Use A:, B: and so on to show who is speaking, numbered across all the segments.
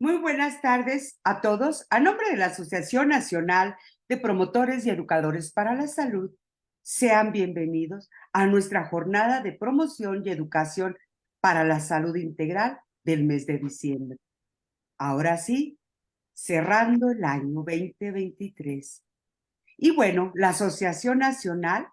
A: Muy buenas tardes a todos. A nombre de la Asociación Nacional de Promotores y Educadores para la Salud, sean bienvenidos a nuestra jornada de promoción y educación para la salud integral del mes de diciembre. Ahora sí, cerrando el año 2023. Y bueno, la Asociación Nacional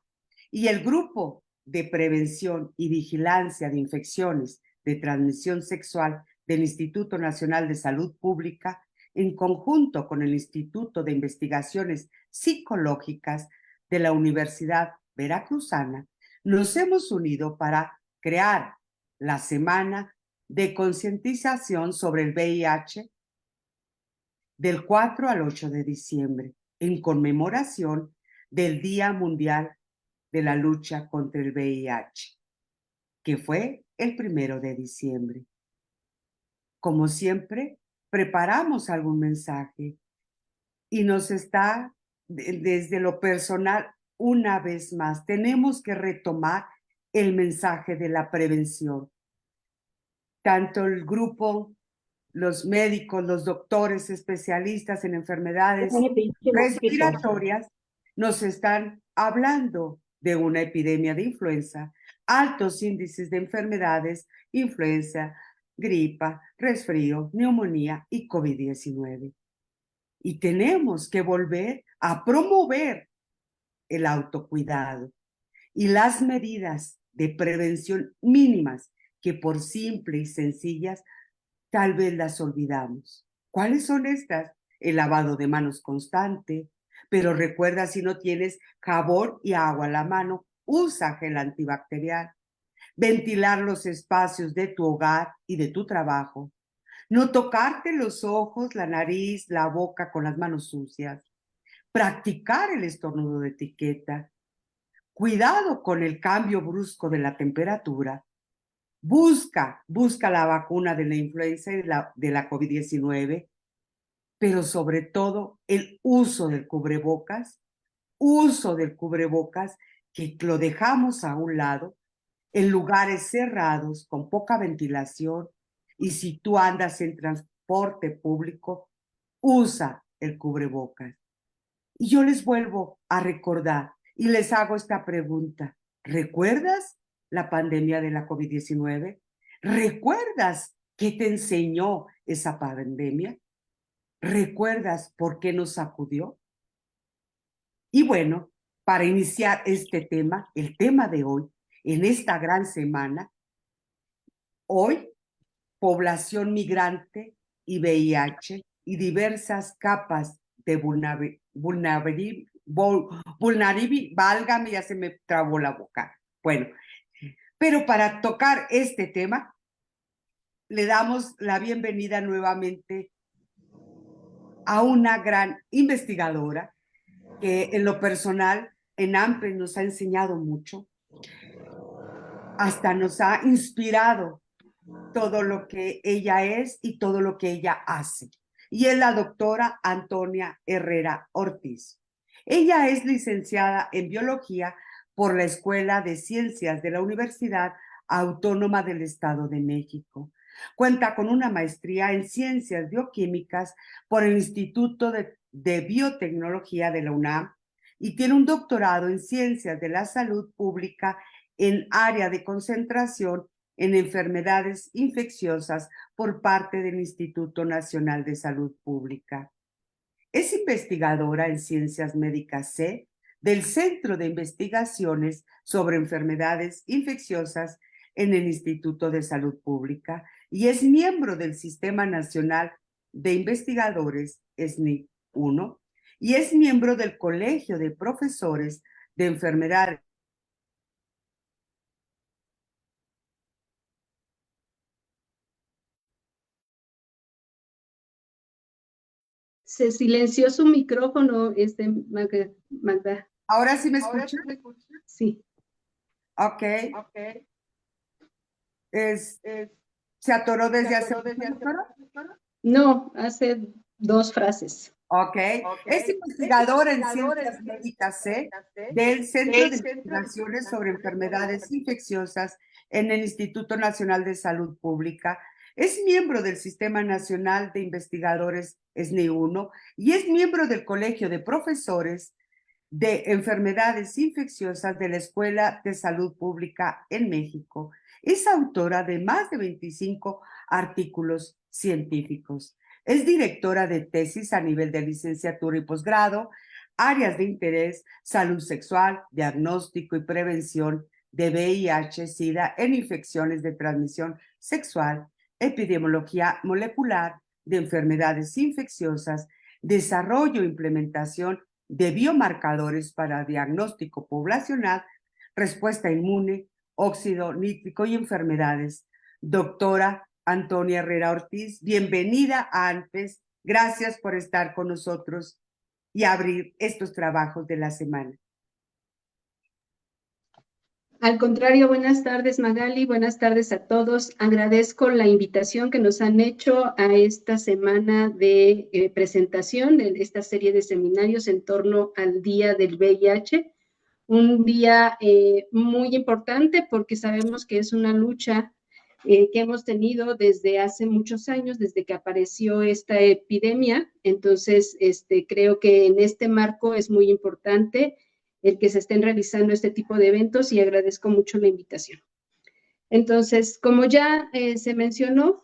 A: y el Grupo de Prevención y Vigilancia de Infecciones de Transmisión Sexual del Instituto Nacional de Salud Pública, en conjunto con el Instituto de Investigaciones Psicológicas de la Universidad Veracruzana, nos hemos unido para crear la Semana de Concientización sobre el VIH del 4 al 8 de diciembre, en conmemoración del Día Mundial de la Lucha contra el VIH, que fue el 1 de diciembre. Como siempre, preparamos algún mensaje y nos está, desde lo personal, una vez más, tenemos que retomar el mensaje de la prevención. Tanto el grupo, los médicos, los doctores especialistas en enfermedades respiratorias nos están hablando de una epidemia de influenza, altos índices de enfermedades, influenza, gripa, resfrío, neumonía y COVID-19. Y tenemos que volver a promover el autocuidado y las medidas de prevención mínimas que por simple y sencillas tal vez las olvidamos. ¿Cuáles son estas? El lavado de manos constante, pero recuerda, si no tienes jabón y agua a la mano, usa gel antibacterial. Ventilar los espacios de tu hogar y de tu trabajo. No tocarte los ojos, la nariz, la boca con las manos sucias. Practicar el estornudo de etiqueta. Cuidado con el cambio brusco de la temperatura. Busca la vacuna de la influenza y de la COVID-19, pero sobre todo el uso del cubrebocas que lo dejamos a un lado en lugares cerrados con poca ventilación, y si tú andas en transporte público, usa el cubrebocas. Y yo les vuelvo a recordar y les hago esta pregunta. ¿Recuerdas la pandemia de la COVID-19? ¿Recuerdas qué te enseñó esa pandemia? ¿Recuerdas por qué nos sacudió? Y bueno, para iniciar este tema, el tema de hoy, en esta gran semana, hoy, población migrante y VIH y diversas capas de válgame, ya se me trabó la boca. Bueno, pero para tocar este tema, le damos la bienvenida nuevamente a una gran investigadora que en lo personal en AMPE nos ha enseñado mucho, hasta nos ha inspirado todo lo que ella es y todo lo que ella hace. Y es la doctora Antonia Herrera Ortiz. Ella es licenciada en biología por la Escuela de Ciencias de la Universidad Autónoma del Estado de México. Cuenta con una maestría en ciencias bioquímicas por el Instituto de Biotecnología de la UNAM y tiene un doctorado en ciencias de la salud pública en área de concentración en enfermedades infecciosas por parte del Instituto Nacional de Salud Pública. Es investigadora en Ciencias Médicas C del Centro de Investigaciones sobre Enfermedades Infecciosas en el Instituto de Salud Pública y es miembro del Sistema Nacional de Investigadores SNI 1 y es miembro del Colegio de Profesores de Enfermedades.
B: Se silenció su micrófono, Magda.
A: ¿Ahora sí me escucha?
B: Sí.
A: Ok. ¿Se atoró desde hace un rato?
B: No, hace 2 frases.
A: Ok. Es investigadora en Ciencias Médicas C del Centro de Investigaciones sobre Enfermedades Infecciosas en el Instituto Nacional de Salud Pública Es miembro del Sistema Nacional de Investigadores SNI-1 y es miembro del Colegio de Profesores de Enfermedades Infecciosas de la Escuela de Salud Pública en México. Es autora de más de 25 artículos científicos. Es directora de tesis a nivel de licenciatura y posgrado, áreas de interés, salud sexual, diagnóstico y prevención de VIH-Sida en infecciones de transmisión sexual, epidemiología molecular de enfermedades infecciosas, desarrollo e implementación de biomarcadores para diagnóstico poblacional, respuesta inmune, óxido nítrico y enfermedades. Doctora Antonia Herrera Ortiz, bienvenida a ANPES. Gracias por estar con nosotros y abrir estos trabajos de la semana.
B: Al contrario, buenas tardes, Magali, buenas tardes a todos. Agradezco la invitación que nos han hecho a esta semana de presentación de esta serie de seminarios en torno al Día del VIH, un día muy importante porque sabemos que es una lucha que hemos tenido desde hace muchos años, desde que apareció esta epidemia. Entonces, creo que en este marco es muy importante el que se estén realizando este tipo de eventos y agradezco mucho la invitación. Entonces, como ya se mencionó,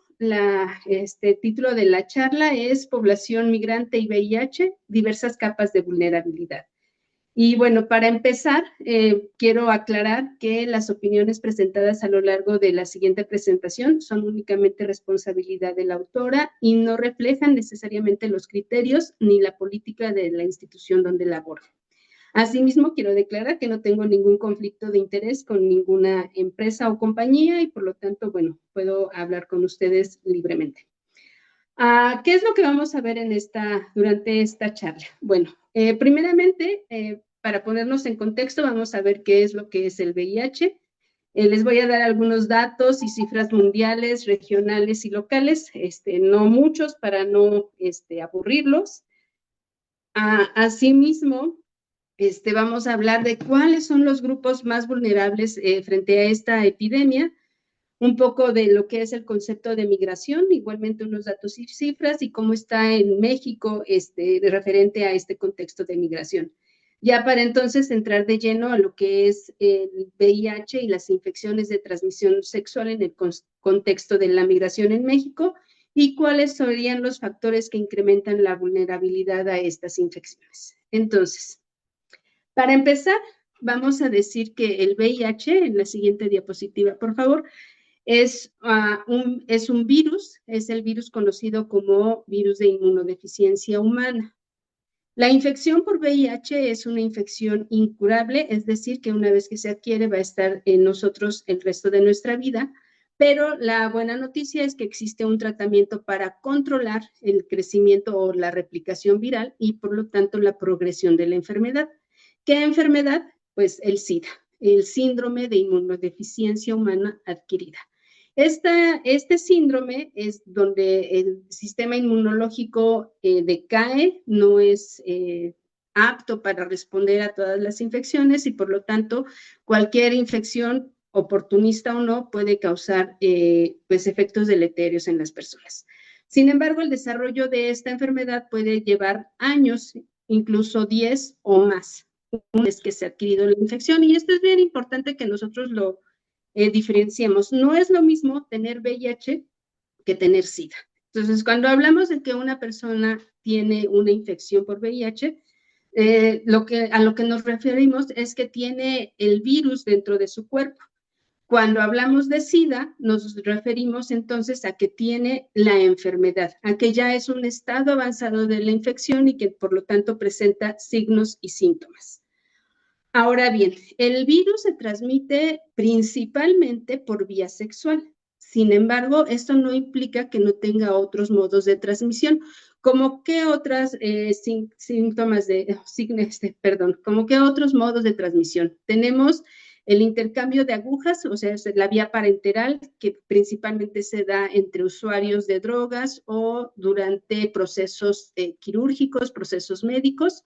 B: título de la charla es Población Migrante y VIH, diversas capas de vulnerabilidad. Y bueno, para empezar, quiero aclarar que las opiniones presentadas a lo largo de la siguiente presentación son únicamente responsabilidad de la autora y no reflejan necesariamente los criterios ni la política de la institución donde labora. Asimismo, quiero declarar que no tengo ningún conflicto de interés con ninguna empresa o compañía y por lo tanto, bueno, puedo hablar con ustedes libremente. ¿Qué es lo que vamos a ver durante esta charla? Bueno, primeramente, para ponernos en contexto, vamos a ver qué es lo que es el VIH. Les voy a dar algunos datos y cifras mundiales, regionales y locales, no muchos para no aburrirlos. Asimismo, vamos a hablar de cuáles son los grupos más vulnerables frente a esta epidemia, un poco de lo que es el concepto de migración, igualmente unos datos y cifras, y cómo está en México referente a este contexto de migración. Ya para entonces entrar de lleno a lo que es el VIH y las infecciones de transmisión sexual en el contexto de la migración en México, y cuáles serían los factores que incrementan la vulnerabilidad a estas infecciones. Entonces, para empezar, vamos a decir que el VIH, en la siguiente diapositiva, por favor, es un virus, es el virus conocido como virus de inmunodeficiencia humana. La infección por VIH es una infección incurable, es decir, que una vez que se adquiere va a estar en nosotros el resto de nuestra vida, pero la buena noticia es que existe un tratamiento para controlar el crecimiento o la replicación viral y por lo tanto la progresión de la enfermedad. ¿Qué enfermedad? Pues el SIDA, el síndrome de inmunodeficiencia humana adquirida. Este síndrome es donde el sistema inmunológico decae, no es apto para responder a todas las infecciones y por lo tanto cualquier infección, oportunista o no, puede causar pues efectos deleterios en las personas. Sin embargo, el desarrollo de esta enfermedad puede llevar años, incluso 10 o más, una vez que se ha adquirido la infección. Y esto es bien importante que nosotros lo diferenciemos. No es lo mismo tener VIH que tener SIDA. Entonces, cuando hablamos de que una persona tiene una infección por VIH, a lo que nos referimos es que tiene el virus dentro de su cuerpo. Cuando hablamos de SIDA, nos referimos entonces a que tiene la enfermedad, a que ya es un estado avanzado de la infección y que por lo tanto presenta signos y síntomas. Ahora bien, el virus se transmite principalmente por vía sexual. Sin embargo, esto no implica que no tenga otros modos de transmisión, como que otras como que otros modos de transmisión. Tenemos el intercambio de agujas, o sea, la vía parenteral, que principalmente se da entre usuarios de drogas o durante procesos quirúrgicos, procesos médicos.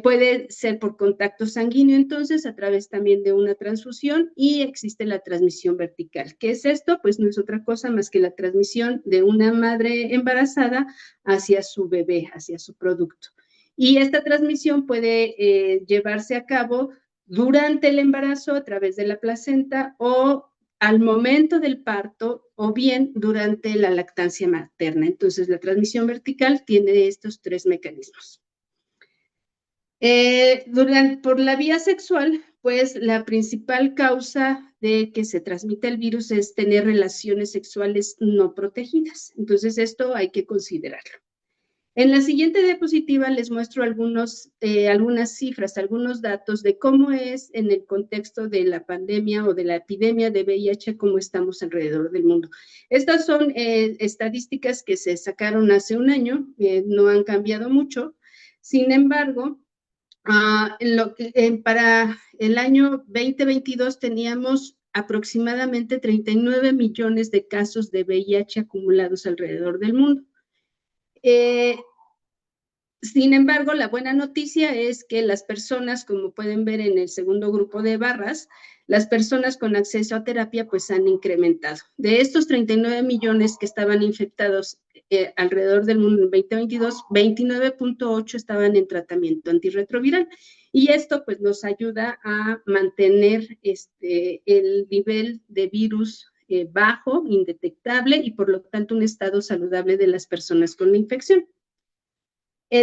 B: Puede ser por contacto sanguíneo, entonces, a través también de una transfusión, y existe la transmisión vertical. ¿Qué es esto? Pues no es otra cosa más que la transmisión de una madre embarazada hacia su bebé, hacia su producto. Y esta transmisión puede llevarse a cabo durante el embarazo a través de la placenta o al momento del parto o bien durante la lactancia materna. Entonces, la transmisión vertical tiene estos tres mecanismos. Por la vía sexual, pues la principal causa de que se transmita el virus es tener relaciones sexuales no protegidas. Entonces, esto hay que considerarlo. En la siguiente diapositiva les muestro algunas cifras, algunos datos de cómo es en el contexto de la pandemia o de la epidemia de VIH, cómo estamos alrededor del mundo. Estas son estadísticas que se sacaron hace un año, no han cambiado mucho. Sin embargo, para el año 2022 teníamos aproximadamente 39 millones de casos de VIH acumulados alrededor del mundo. Sin embargo, la buena noticia es que las personas, como pueden ver en el segundo grupo de barras, las personas con acceso a terapia pues han incrementado. De estos 39 millones que estaban infectados alrededor del mundo en 2022, 29.8 estaban en tratamiento antirretroviral. Y esto pues nos ayuda a mantener el nivel de virus bajo, indetectable, y por lo tanto un estado saludable de las personas con la infección.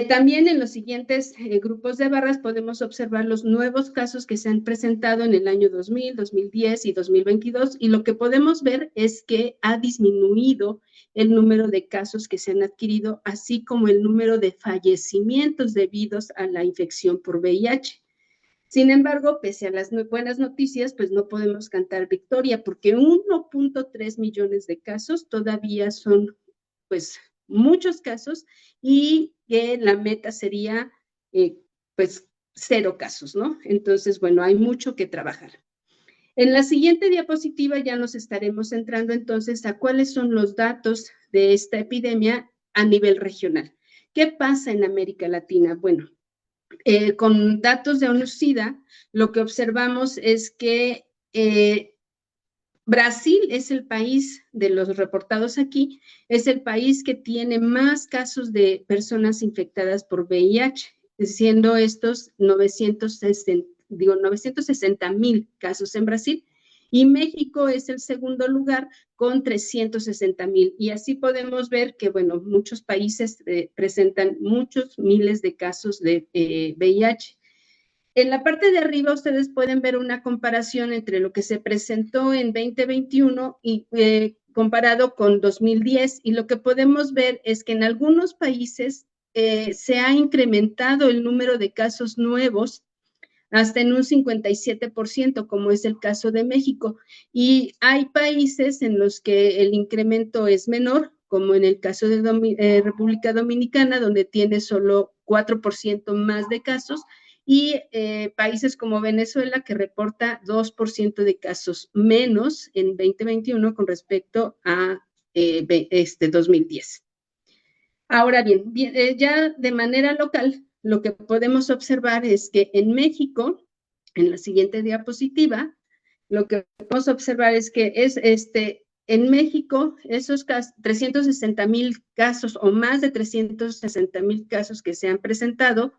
B: También en los siguientes grupos de barras podemos observar los nuevos casos que se han presentado en el año 2000, 2010 y 2022, y lo que podemos ver es que ha disminuido el número de casos que se han adquirido, así como el número de fallecimientos debidos a la infección por VIH. Sin embargo, pese a las buenas noticias, pues no podemos cantar victoria, porque 1.3 millones de casos todavía son, pues, muchos casos, y que la meta sería, pues, 0 casos, ¿no? Entonces, bueno, hay mucho que trabajar. En la siguiente diapositiva ya nos estaremos centrando entonces a cuáles son los datos de esta epidemia a nivel regional. ¿Qué pasa en América Latina? Bueno, con datos de ONU-SIDA, lo que observamos es que Brasil es el país de los reportados aquí, es el país que tiene más casos de personas infectadas por VIH, siendo estos 960,000 casos en Brasil, y México es el segundo lugar con 360,000. Y así podemos ver que, bueno, muchos países presentan muchos miles de casos de VIH. En la parte de arriba ustedes pueden ver una comparación entre lo que se presentó en 2021 y comparado con 2010, y lo que podemos ver es que en algunos países se ha incrementado el número de casos nuevos hasta en un 57%, como es el caso de México, y hay países en los que el incremento es menor, como en el caso de República Dominicana, donde tiene solo 4% más de casos, y países como Venezuela, que reporta 2% de casos menos en 2021 con respecto a 2010. Ahora bien, ya de manera local, lo que podemos observar es que en México, en la siguiente diapositiva, lo que podemos observar es que en México, esos 360,000 casos o más de 360,000 casos que se han presentado,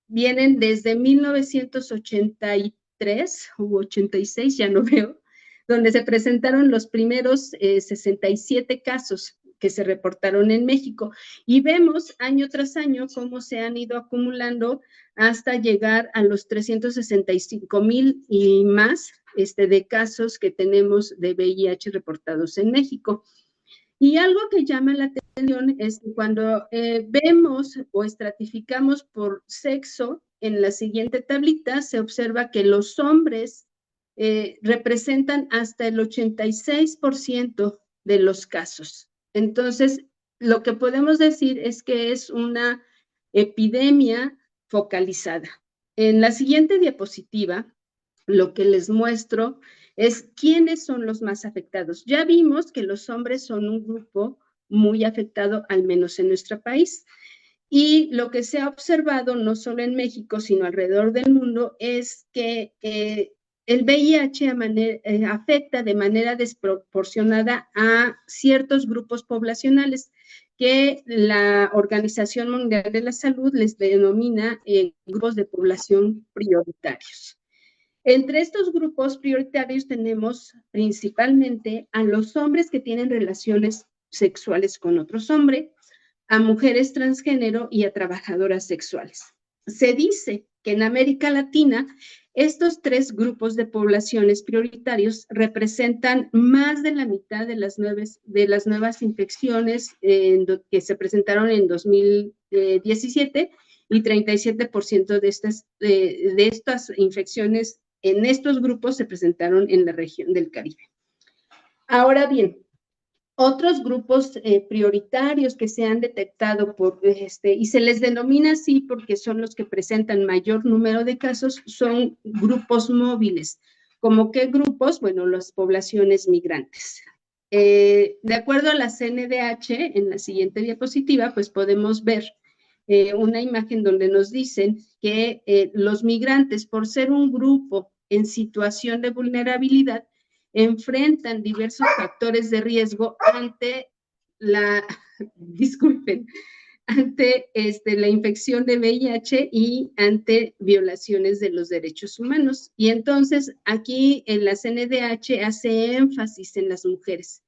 B: vienen desde 1983 u 86, ya no veo, donde se presentaron los primeros 67 casos que se reportaron en México. Y vemos año tras año cómo se han ido acumulando hasta llegar a los 365,000 y más de casos que tenemos de VIH reportados en México. Y algo que llama la atención es que cuando vemos o estratificamos por sexo, en la siguiente tablita se observa que los hombres representan hasta el 86% de los casos. Entonces, lo que podemos decir es que es una epidemia focalizada. En la siguiente diapositiva, lo que les muestro es quiénes son los más afectados. Ya vimos que los hombres son un grupo muy afectado, al menos en nuestro país. Y lo que se ha observado, no solo en México, sino alrededor del mundo, es que el VIH afecta de manera desproporcionada a ciertos grupos poblacionales que la Organización Mundial de la Salud les denomina grupos de población prioritarios. Entre estos grupos prioritarios tenemos principalmente a los hombres que tienen relaciones sexuales con otros hombres, a mujeres transgénero y a trabajadoras sexuales. Se dice que en América Latina estos tres grupos de poblaciones prioritarios representan más de la mitad de las nuevas infecciones que se presentaron en 2017 y 37% de estas infecciones en estos grupos se presentaron en la región del Caribe. Ahora bien, otros grupos prioritarios que se han detectado y se les denomina así porque son los que presentan mayor número de casos, son grupos móviles. ¿Cómo qué grupos? Bueno, las poblaciones migrantes. De acuerdo a la CNDH, en la siguiente diapositiva, pues podemos ver una imagen donde nos dicen que los migrantes, por ser un grupo en situación de vulnerabilidad, enfrentan diversos factores de riesgo ante la infección de VIH y ante violaciones de los derechos humanos. Y entonces aquí en la CNDH hace énfasis en las mujeres.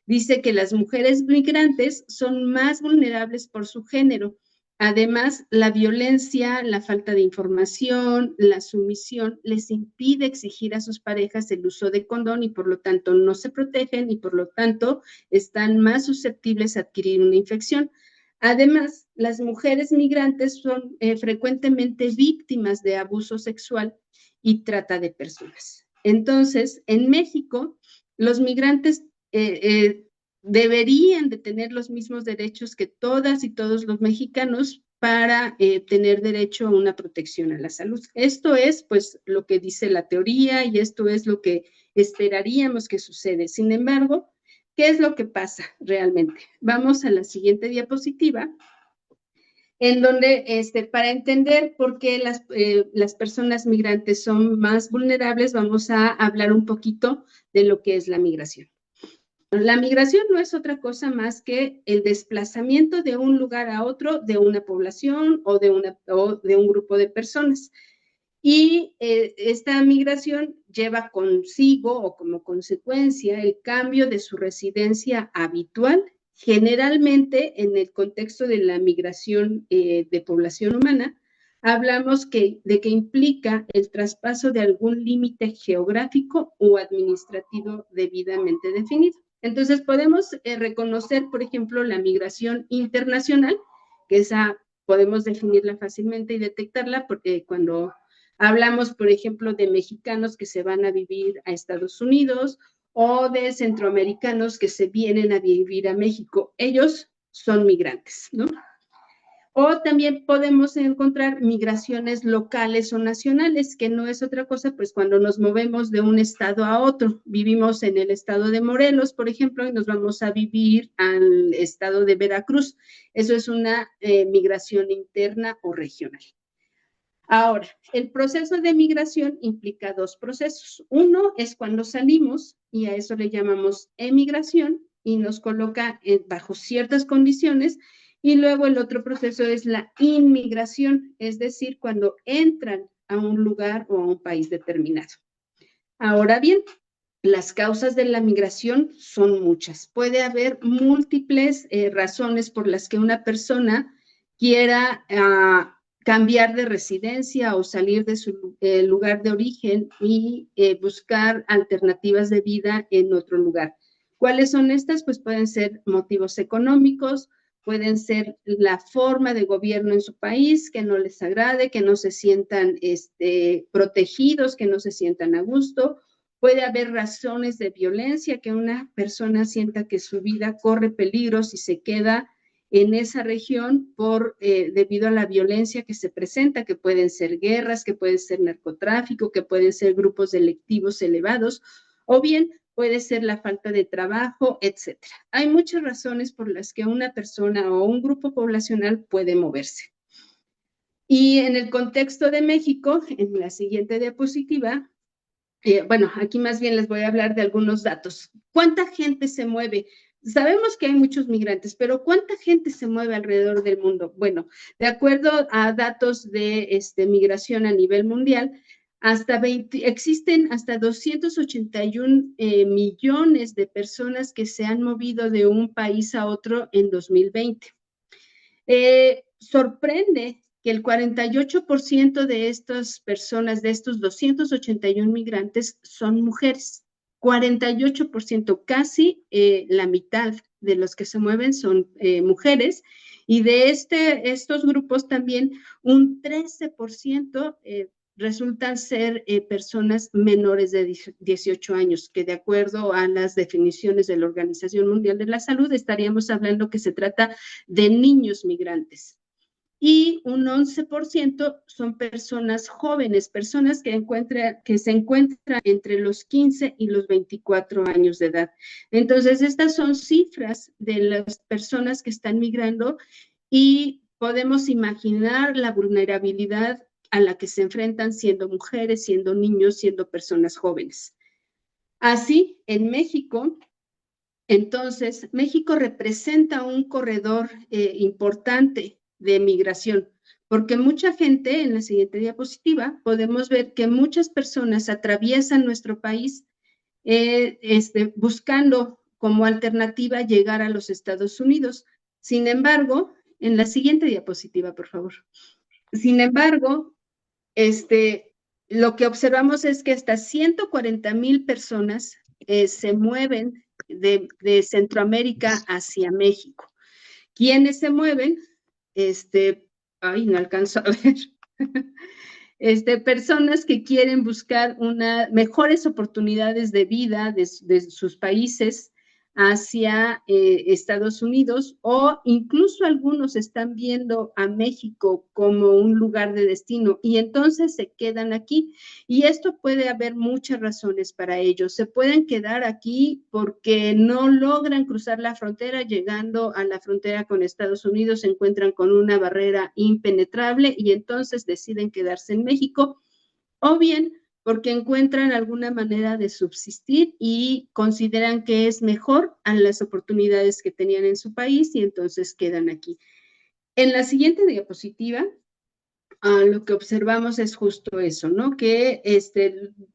B: Dice que las mujeres migrantes son más vulnerables por su género. Además, la violencia, la falta de información, la sumisión les impide exigir a sus parejas el uso de condón y por lo tanto no se protegen y por lo tanto están más susceptibles a adquirir una infección. Además, las mujeres migrantes son frecuentemente víctimas de abuso sexual y trata de personas. Entonces, en México, los migrantes deberían de tener los mismos derechos que todas y todos los mexicanos para tener derecho a una protección a la salud. Esto es, pues, lo que dice la teoría y esto es lo que esperaríamos que sucede. Sin embargo, ¿qué es lo que pasa realmente? Vamos a la siguiente diapositiva, en donde para entender por qué las personas migrantes son más vulnerables, vamos a hablar un poquito de lo que es la migración. La migración no es otra cosa más que el desplazamiento de un lugar a otro de una población o de un grupo de personas. Y esta migración lleva consigo o como consecuencia el cambio de su residencia habitual, generalmente en el contexto de la migración de población humana, hablamos de que implica el traspaso de algún límite geográfico o administrativo debidamente definido. Entonces, podemos reconocer, por ejemplo, la migración internacional, que esa podemos definirla fácilmente y detectarla porque cuando hablamos, por ejemplo, de mexicanos que se van a vivir a Estados Unidos o de centroamericanos que se vienen a vivir a México. Ellos son migrantes, ¿no? O también podemos encontrar migraciones locales o nacionales, que no es otra cosa, pues cuando nos movemos de un estado a otro. Vivimos en el estado de Morelos, por ejemplo, y nos vamos a vivir al estado de Veracruz. Eso es una migración interna o regional. Ahora, el proceso de migración implica dos procesos. Uno es cuando salimos y a eso le llamamos emigración y nos coloca bajo ciertas condiciones. Y luego el otro proceso es la inmigración, es decir, cuando entran a un lugar o a un país determinado. Ahora bien, las causas de la migración son muchas. Puede haber múltiples razones por las que una persona quiera cambiar de residencia o salir de su lugar de origen y buscar alternativas de vida en otro lugar. ¿Cuáles son estas? Pues pueden ser motivos económicos, pueden ser la forma de gobierno en su país que no les agrade, que no se sientan protegidos, que no se sientan a gusto. Puede haber razones de violencia, que una persona sienta que su vida corre peligro si se queda en esa región debido a la violencia que se presenta, que pueden ser guerras, que puede ser narcotráfico, que pueden ser grupos delictivos elevados, o bien puede ser la falta de trabajo, etcétera. Hay muchas razones por las que una persona o un grupo poblacional puede moverse. Y en el contexto de México, en la siguiente diapositiva, bueno, aquí más bien les voy a hablar de algunos datos. ¿Cuánta gente se mueve? Sabemos que hay muchos migrantes, pero ¿cuánta gente se mueve alrededor del mundo? Bueno, de acuerdo a datos de migración a nivel mundial, existen hasta 281 millones de personas que se han movido de un país a otro en 2020. Sorprende que el 48% de estas personas, de estos 281 migrantes, son mujeres. 48%, casi la mitad de los que se mueven son mujeres, y de estos grupos también un 13% resultan ser personas menores de 18 años, que de acuerdo a las definiciones de la Organización Mundial de la Salud, estaríamos hablando que se trata de niños migrantes. Y un 11% son personas jóvenes, personas que se encuentran entre los 15 y los 24 años de edad. Entonces, estas son cifras de las personas que están migrando y podemos imaginar la vulnerabilidad a la que se enfrentan siendo mujeres, siendo niños, siendo personas jóvenes. Así, en México, entonces, México representa un corredor importante de migración, porque mucha gente, en la siguiente diapositiva, podemos ver que muchas personas atraviesan nuestro país buscando como alternativa llegar a los Estados Unidos. Sin embargo, en la siguiente diapositiva, por favor. Sin embargo, lo que observamos es que hasta 140,000 personas se mueven de Centroamérica hacia México. ¿Quiénes se mueven? No alcanzo a ver. Personas que quieren buscar mejores oportunidades de vida de sus países hacia Estados Unidos, o incluso algunos están viendo a México como un lugar de destino y entonces se quedan aquí. Y esto puede haber muchas razones para ello. Se pueden quedar aquí porque no logran cruzar la frontera. Llegando a la frontera con Estados Unidos se encuentran con una barrera impenetrable y entonces deciden quedarse en México, o bien porque encuentran alguna manera de subsistir y consideran que es mejor a las oportunidades que tenían en su país y entonces quedan aquí. En la siguiente diapositiva, lo que observamos es justo eso, ¿no? Que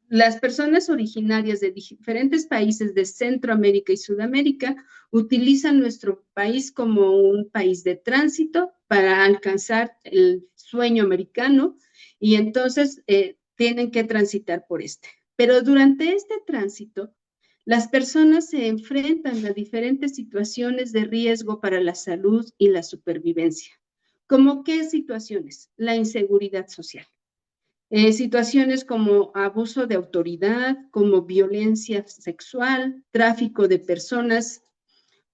B: las personas originarias de diferentes países de Centroamérica y Sudamérica utilizan nuestro país como un país de tránsito para alcanzar el sueño americano y entonces tienen que transitar por este. Pero durante este tránsito, las personas se enfrentan a diferentes situaciones de riesgo para la salud y la supervivencia. ¿Cómo qué situaciones? La inseguridad social. Situaciones como abuso de autoridad, como violencia sexual, tráfico de personas,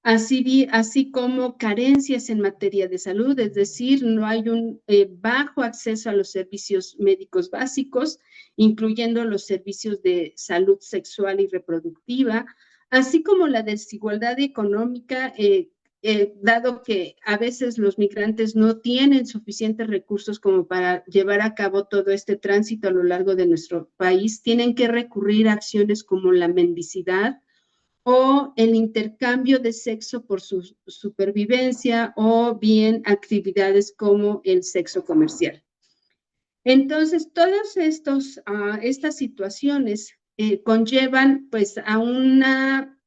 B: así como carencias en materia de salud, es decir, no hay un bajo acceso a los servicios médicos básicos, incluyendo los servicios de salud sexual y reproductiva, así como la desigualdad económica, dado que a veces los migrantes no tienen suficientes recursos como para llevar a cabo todo este tránsito a lo largo de nuestro país, tienen que recurrir a acciones como la mendicidad, o el intercambio de sexo por su supervivencia, o bien actividades como el sexo comercial. Entonces, todas estas situaciones conllevan pues a una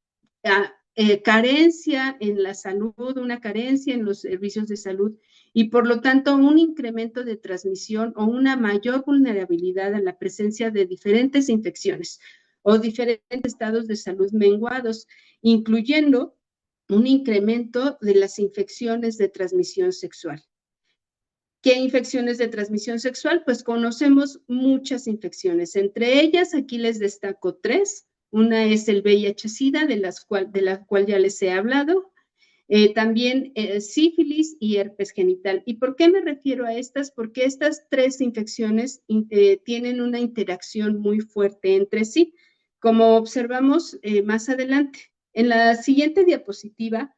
B: carencia en la salud, una carencia en los servicios de salud y por lo tanto un incremento de transmisión o una mayor vulnerabilidad a la presencia de diferentes infecciones o diferentes estados de salud menguados, incluyendo un incremento de las infecciones de transmisión sexual. ¿Qué infecciones de transmisión sexual? Pues conocemos muchas infecciones. Entre ellas, aquí les destaco 3. Una es el VIH-Sida, de la cual ya les he hablado. También sífilis y herpes genital. ¿Y por qué me refiero a estas? Porque estas 3 infecciones tienen una interacción muy fuerte entre sí. como observamos más adelante. En la siguiente diapositiva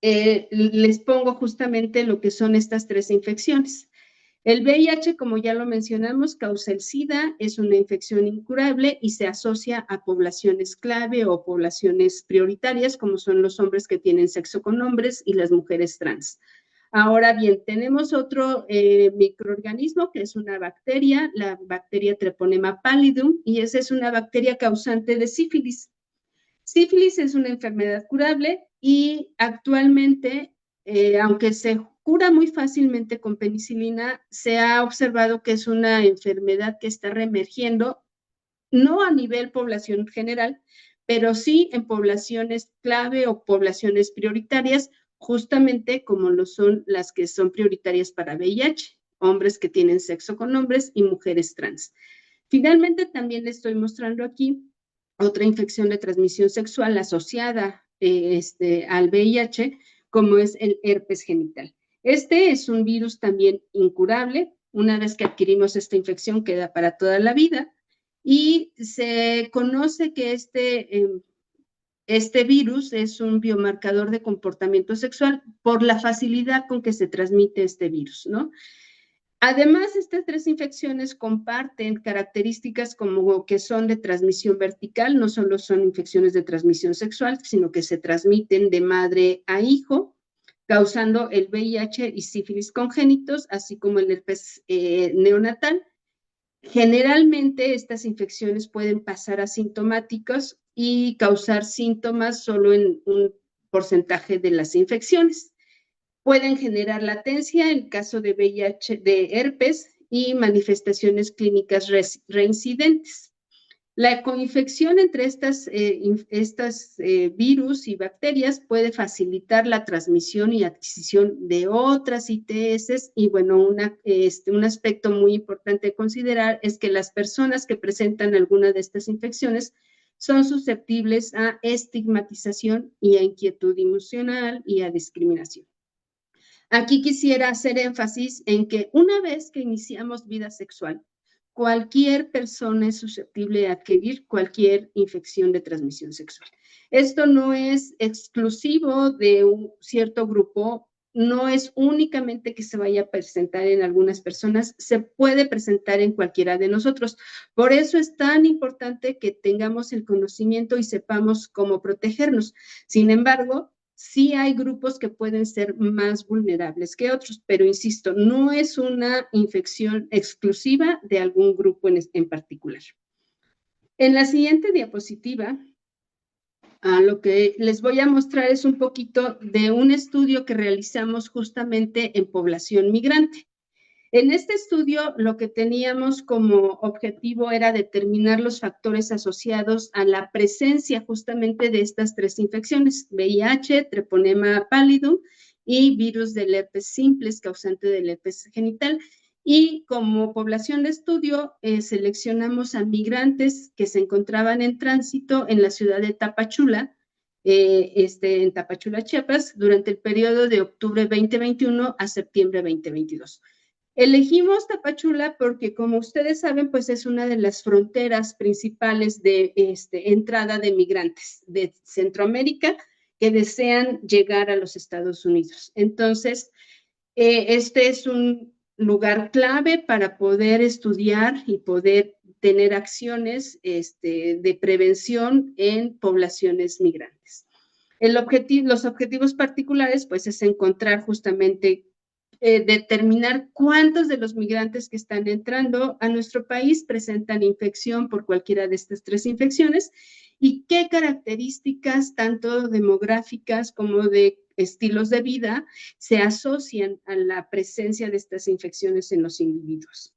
B: les pongo justamente lo que son estas 3 infecciones. El VIH, como ya lo mencionamos, causa el SIDA, es una infección incurable y se asocia a poblaciones clave o poblaciones prioritarias, como son los hombres que tienen sexo con hombres y las mujeres trans. Ahora bien, tenemos otro microorganismo que es una bacteria, la bacteria Treponema pallidum, y esa es una bacteria causante de sífilis. Sífilis es una enfermedad curable y actualmente, aunque se cura muy fácilmente con penicilina, se ha observado que es una enfermedad que está reemergiendo, no a nivel población general, pero sí en poblaciones clave o poblaciones prioritarias, justamente como lo son las que son prioritarias para VIH, hombres que tienen sexo con hombres y mujeres trans. Finalmente, también les estoy mostrando aquí otra infección de transmisión sexual asociada al VIH, como es el herpes genital. Este es un virus también incurable. Una vez que adquirimos esta infección, queda para toda la vida. Y se conoce que este virus es un biomarcador de comportamiento sexual por la facilidad con que se transmite este virus, ¿no? Además, estas 3 infecciones comparten características como que son de transmisión vertical, no solo son infecciones de transmisión sexual, sino que se transmiten de madre a hijo, causando el VIH y sífilis congénitos, así como el herpes neonatal. Generalmente, estas infecciones pueden pasar asintomáticas y causar síntomas solo en un porcentaje de las infecciones. Pueden generar latencia en caso de VIH, de herpes y manifestaciones clínicas reincidentes. La coinfección entre estas virus y bacterias puede facilitar la transmisión y adquisición de otras ITS y bueno, un aspecto muy importante de considerar es que las personas que presentan alguna de estas infecciones son susceptibles a estigmatización y a inquietud emocional y a discriminación. Aquí quisiera hacer énfasis en que una vez que iniciamos vida sexual, cualquier persona es susceptible de adquirir cualquier infección de transmisión sexual. Esto no es exclusivo de un cierto grupo, no es únicamente que se vaya a presentar en algunas personas, se puede presentar en cualquiera de nosotros. Por eso es tan importante que tengamos el conocimiento y sepamos cómo protegernos. Sin embargo, sí hay grupos que pueden ser más vulnerables que otros, pero insisto, no es una infección exclusiva de algún grupo en particular. En la siguiente diapositiva, lo que les voy a mostrar es un poquito de un estudio que realizamos justamente en población migrante. En este estudio, lo que teníamos como objetivo era determinar los factores asociados a la presencia justamente de estas 3 infecciones, VIH, Treponema pallidum y virus del herpes simplex, causante del herpes genital. Y como población de estudio, seleccionamos a migrantes que se encontraban en tránsito en la ciudad de Tapachula, en Tapachula, Chiapas, durante el periodo de octubre 2021 a septiembre 2022. Elegimos Tapachula porque, como ustedes saben, pues es una de las fronteras principales de entrada de migrantes de Centroamérica que desean llegar a los Estados Unidos. Entonces, este es un lugar clave para poder estudiar y poder tener acciones de prevención en poblaciones migrantes. Los objetivos particulares, pues, es encontrar justamente determinar cuántos de los migrantes que están entrando a nuestro país presentan infección por cualquiera de estas 3 infecciones y qué características, tanto demográficas como de estilos de vida, se asocian a la presencia de estas infecciones en los individuos.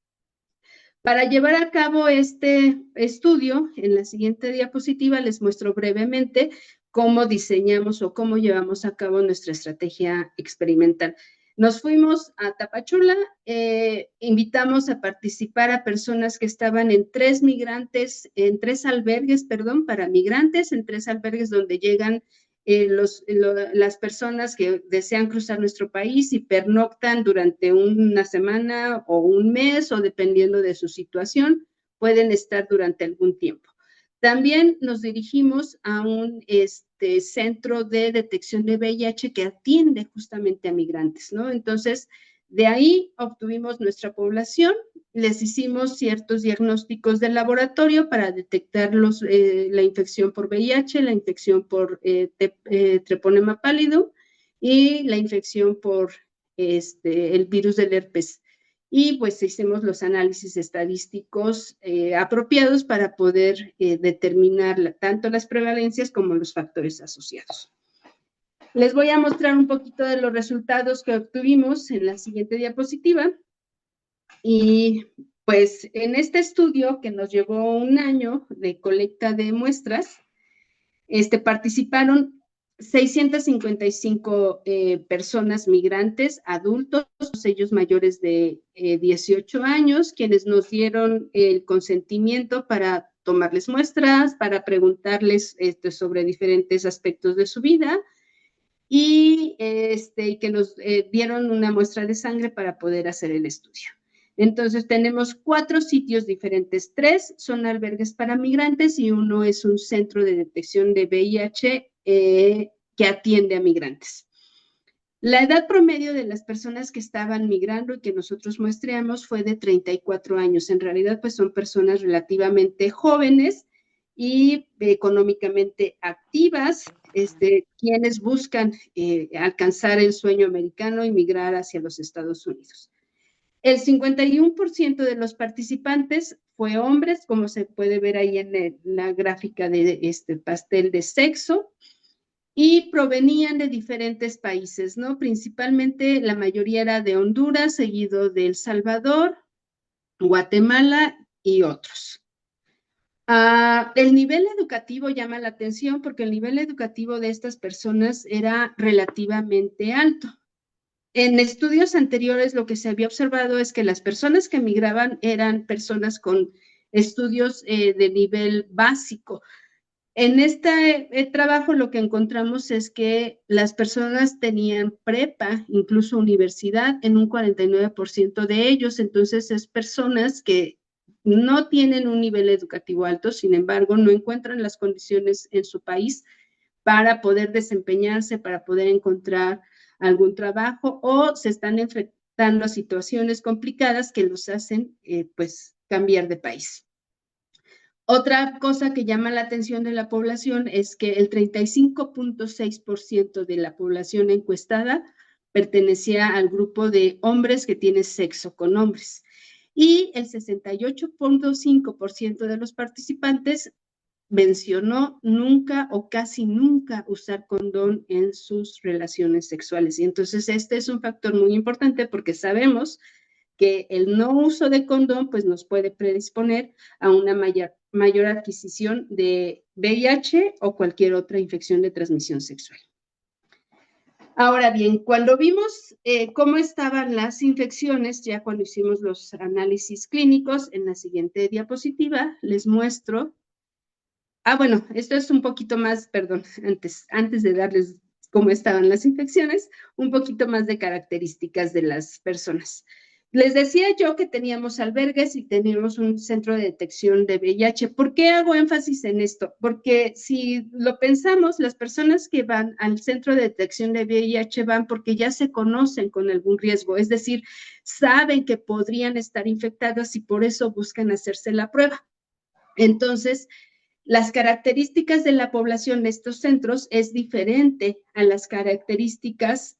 B: Para llevar a cabo este estudio, en la siguiente diapositiva les muestro brevemente cómo diseñamos o cómo llevamos a cabo nuestra estrategia experimental. Nos fuimos a Tapachula, invitamos a participar a personas que estaban en 3 albergues, para migrantes, en 3 albergues donde llegan las personas que desean cruzar nuestro país y pernoctan durante una semana o un mes o dependiendo de su situación, pueden estar durante algún tiempo. También nos dirigimos a un centro de detección de VIH que atiende justamente a migrantes, ¿no? Entonces, de ahí obtuvimos nuestra población, les hicimos ciertos diagnósticos de laboratorio para detectar la infección por VIH, la infección por treponema pálido y la infección por el virus del herpes. Y pues hicimos los análisis estadísticos apropiados para poder determinar tanto las prevalencias como los factores asociados. Les voy a mostrar un poquito de los resultados que obtuvimos en la siguiente diapositiva. Y pues en este estudio, que nos llevó un año de colecta de muestras, participaron 655 personas migrantes, adultos, ellos mayores de 18 años, quienes nos dieron el consentimiento para tomarles muestras, para preguntarles sobre diferentes aspectos de su vida y que nos dieron una muestra de sangre para poder hacer el estudio. Entonces tenemos 4 sitios diferentes, 3 son albergues para migrantes y 1 es un centro de detección de VIH que atiende a migrantes. La edad promedio de las personas que estaban migrando y que nosotros muestreamos fue de 34 años. En realidad, pues son personas relativamente jóvenes y económicamente activas, quienes buscan alcanzar el sueño americano y migrar hacia los Estados Unidos. El 51% de los participantes fue hombres, como se puede ver ahí en la gráfica de este pastel de sexo, y provenían de diferentes países, ¿no? Principalmente la mayoría era de Honduras, seguido de El Salvador, Guatemala y otros. El nivel educativo llama la atención porque el nivel educativo de estas personas era relativamente alto. En estudios anteriores lo que se había observado es que las personas que migraban eran personas con estudios de nivel básico. En este trabajo lo que encontramos es que las personas tenían prepa, incluso universidad, en un 49% de ellos. Entonces, es personas que no tienen un nivel educativo alto, sin embargo, no encuentran las condiciones en su país para poder desempeñarse, para poder encontrar algún trabajo o se están enfrentando a situaciones complicadas que los hacen, pues, cambiar de país. Otra cosa que llama la atención de la población es que el 35.6% de la población encuestada pertenecía al grupo de hombres que tiene sexo con hombres y el 68.5% de los participantes mencionó nunca o casi nunca usar condón en sus relaciones sexuales. Y entonces este es un factor muy importante porque sabemos que el no uso de condón pues nos puede predisponer a una mayor adquisición de VIH o cualquier otra infección de transmisión sexual. Ahora bien, cuando vimos cómo estaban las infecciones, ya cuando hicimos los análisis clínicos, en la siguiente diapositiva les muestro. Bueno, esto es un poquito más, perdón, antes de darles cómo estaban las infecciones, un poquito más de características de las personas. Les decía yo que teníamos albergues y teníamos un centro de detección de VIH. ¿Por qué hago énfasis en esto? Porque si lo pensamos, las personas que van al centro de detección de VIH van porque ya se conocen con algún riesgo, es decir, saben que podrían estar infectadas y por eso buscan hacerse la prueba. Entonces, las características de la población de estos centros es diferente a las características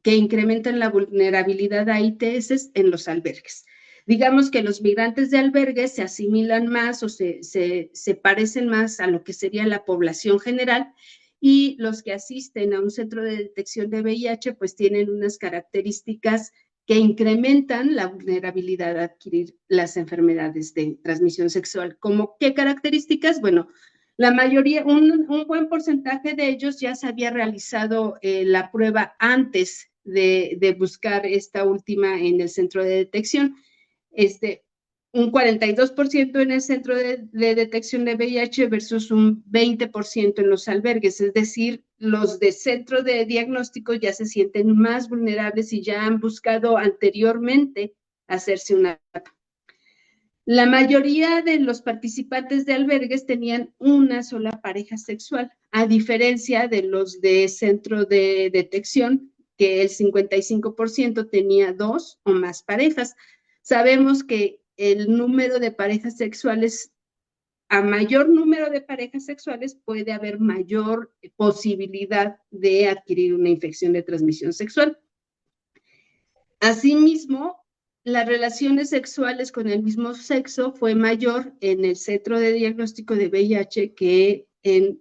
B: que incrementan la vulnerabilidad a ITS en los albergues. Digamos que los migrantes de albergues se asimilan más o se parecen más a lo que sería la población general y los que asisten a un centro de detección de VIH pues tienen unas características que incrementan la vulnerabilidad a adquirir las enfermedades de transmisión sexual. ¿Cómo qué características? Bueno, la mayoría, un buen porcentaje de ellos ya se había realizado la prueba antes de buscar esta última en el centro de detección. Un 42% en el centro de detección de VIH versus un 20% en los albergues, es decir, los de centro de diagnóstico ya se sienten más vulnerables y ya han buscado anteriormente hacerse una. La mayoría de los participantes de albergues tenían una sola pareja sexual, a diferencia de los de centro de detección, que el 55% tenía 2 o más parejas. Sabemos que el número de parejas sexuales, a mayor número de parejas sexuales, puede haber mayor posibilidad de adquirir una infección de transmisión sexual. Asimismo, las relaciones sexuales con el mismo sexo fue mayor en el centro de diagnóstico de VIH que en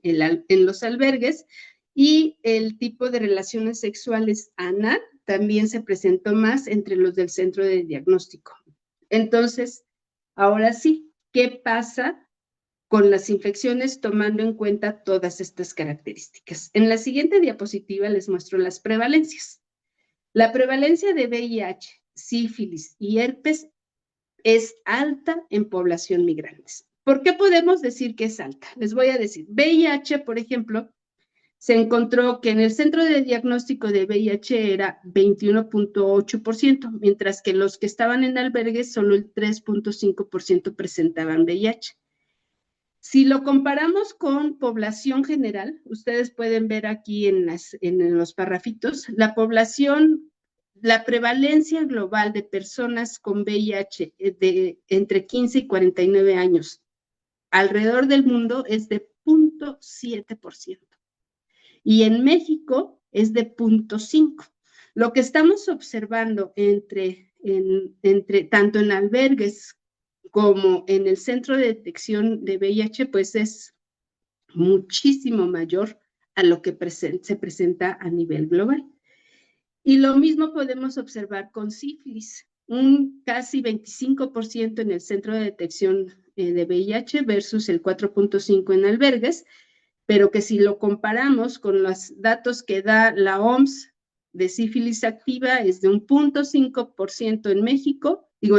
B: los albergues, y el tipo de relaciones sexuales anal también se presentó más entre los del centro de diagnóstico. Entonces, ahora sí, ¿qué pasa con las infecciones tomando en cuenta todas estas características? En la siguiente diapositiva les muestro las prevalencias. La prevalencia de VIH, sífilis y herpes es alta en población migrantes. ¿Por qué podemos decir que es alta? Les voy a decir, VIH, por ejemplo, se encontró que en el centro de diagnóstico de VIH era 21.8%, mientras que los que estaban en albergues solo el 3.5% presentaban VIH. Si lo comparamos con población general, ustedes pueden ver aquí en los parrafitos, la prevalencia global de personas con VIH de entre 15 y 49 años alrededor del mundo es de 0.7%. Y en México es de 0.5%. Lo que estamos observando tanto en albergues como en el centro de detección de VIH, pues es muchísimo mayor a lo que se presenta a nivel global. Y lo mismo podemos observar con sífilis, un casi 25% en el centro de detección de VIH versus el 4.5% en albergues, pero que si lo comparamos con los datos que da la OMS de sífilis activa es de un 0.5% en México, digo,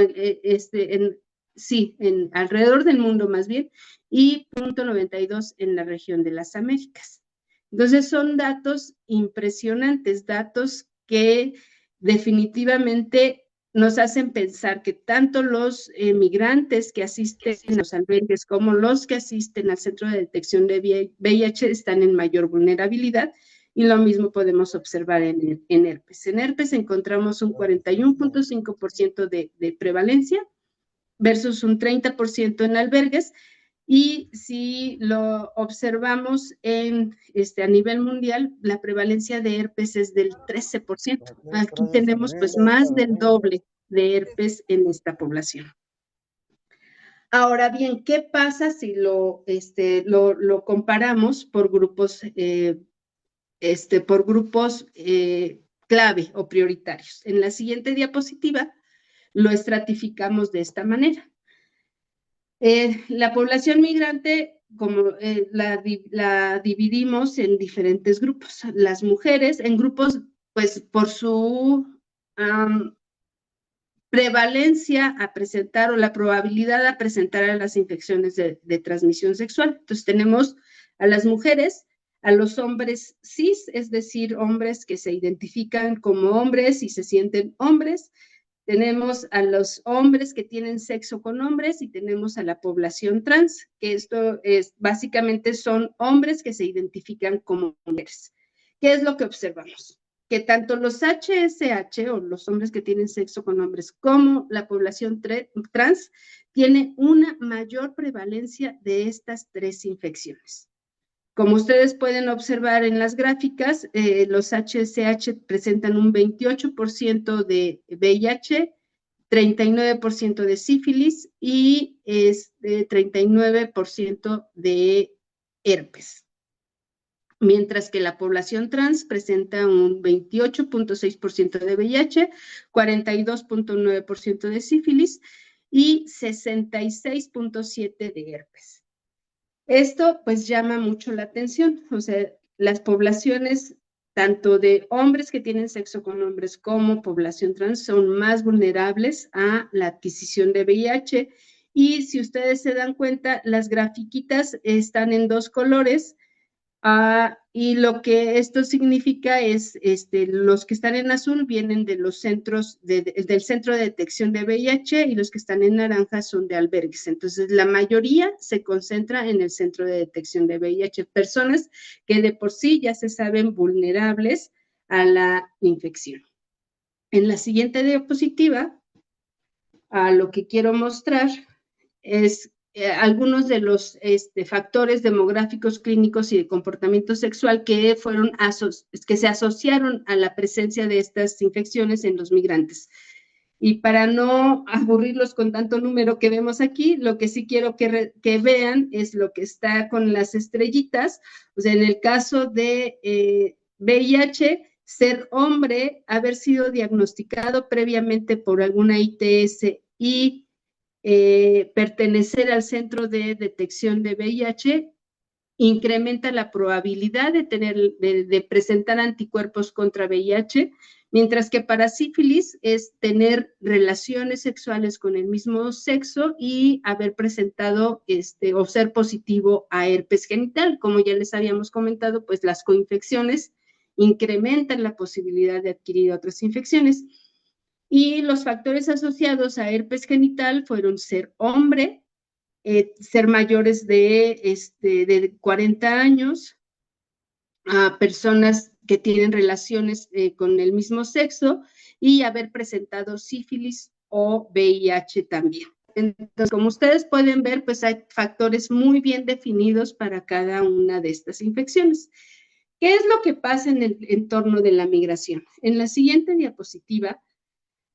B: alrededor del mundo más bien, y 0.92% en la región de las Américas. Entonces son datos impresionantes, datos que definitivamente nos hacen pensar que tanto los migrantes que asisten a los albergues como los que asisten al centro de detección de VIH están en mayor vulnerabilidad, y lo mismo podemos observar en herpes. En herpes encontramos un 41.5% de prevalencia versus un 30% en albergues, y si lo observamos a nivel mundial, la prevalencia de herpes es del 13%. Aquí tenemos pues más del doble de herpes en esta población. Ahora bien, ¿qué pasa si lo comparamos por grupos, clave o prioritarios? En la siguiente diapositiva lo estratificamos de esta manera. La población migrante, como la dividimos en diferentes grupos. Las mujeres en grupos, pues por su prevalencia a presentar o la probabilidad a presentar a las infecciones de transmisión sexual. Entonces tenemos a las mujeres, a los hombres cis, es decir, hombres que se identifican como hombres y se sienten hombres. Tenemos a los hombres que tienen sexo con hombres y tenemos a la población trans, que esto es básicamente son hombres que se identifican como mujeres. ¿Qué es lo que observamos? Que tanto los HSH o los hombres que tienen sexo con hombres como la población trans tiene una mayor prevalencia de estas tres infecciones. Como ustedes pueden observar en las gráficas, los HSH presentan un 28% de VIH, 39% de sífilis y 39% de herpes. Mientras que la población trans presenta un 28.6% de VIH, 42.9% de sífilis y 66.7% de herpes. Esto pues llama mucho la atención, o sea, las poblaciones tanto de hombres que tienen sexo con hombres como población trans son más vulnerables a la adquisición de VIH, y si ustedes se dan cuenta, las grafiquitas están en dos colores, Y lo que esto significa es, los que están en azul vienen de los centros, del Centro de Detección de VIH, y los que están en naranja son de albergues. Entonces, la mayoría se concentra en el Centro de Detección de VIH, personas que de por sí ya se saben vulnerables a la infección. En la siguiente diapositiva, lo que quiero mostrar es algunos de los factores demográficos, clínicos y de comportamiento sexual que se asociaron a la presencia de estas infecciones en los migrantes. Y para no aburrirlos con tanto número que vemos aquí, lo que sí quiero que vean es lo que está con las estrellitas. O sea, en el caso de VIH, ser hombre, haber sido diagnosticado previamente por alguna ITS y pertenecer al centro de detección de VIH incrementa la probabilidad de presentar anticuerpos contra VIH, mientras que para sífilis es tener relaciones sexuales con el mismo sexo y haber presentado o ser positivo a herpes genital. Como ya les habíamos comentado, pues las coinfecciones incrementan la posibilidad de adquirir otras infecciones. Y los factores asociados a herpes genital fueron ser hombre, ser mayores de 40 años, a personas que tienen relaciones con el mismo sexo y haber presentado sífilis o VIH también. Entonces, como ustedes pueden ver, pues hay factores muy bien definidos para cada una de estas infecciones. ¿Qué es lo que pasa en el entorno de la migración? En la siguiente diapositiva,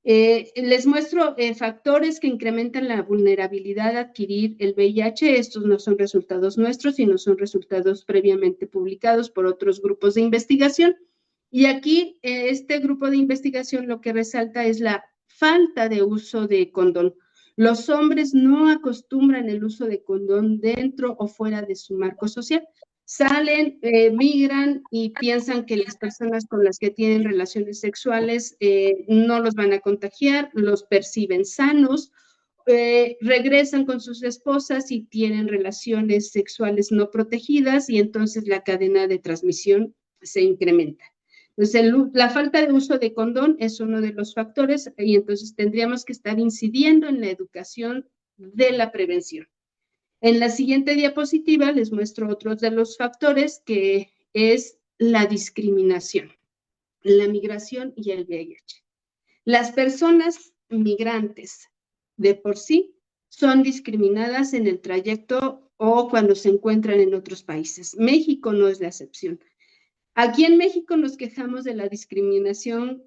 B: les muestro factores que incrementan la vulnerabilidad a adquirir el VIH. Estos no son resultados nuestros, sino son resultados previamente publicados por otros grupos de investigación. Y aquí, este grupo de investigación lo que resalta es la falta de uso de condón. Los hombres no acostumbran el uso de condón dentro o fuera de su marco social. Salen, migran y piensan que las personas con las que tienen relaciones sexuales no los van a contagiar, los perciben sanos, regresan con sus esposas y tienen relaciones sexuales no protegidas, y entonces la cadena de transmisión se incrementa. Entonces, la falta de uso de condón es uno de los factores, y entonces tendríamos que estar incidiendo en la educación de la prevención. En la siguiente diapositiva les muestro otros de los factores, que es la discriminación, la migración y el VIH. Las personas migrantes de por sí son discriminadas en el trayecto o cuando se encuentran en otros países. México no es la excepción. Aquí en México nos quejamos de la discriminación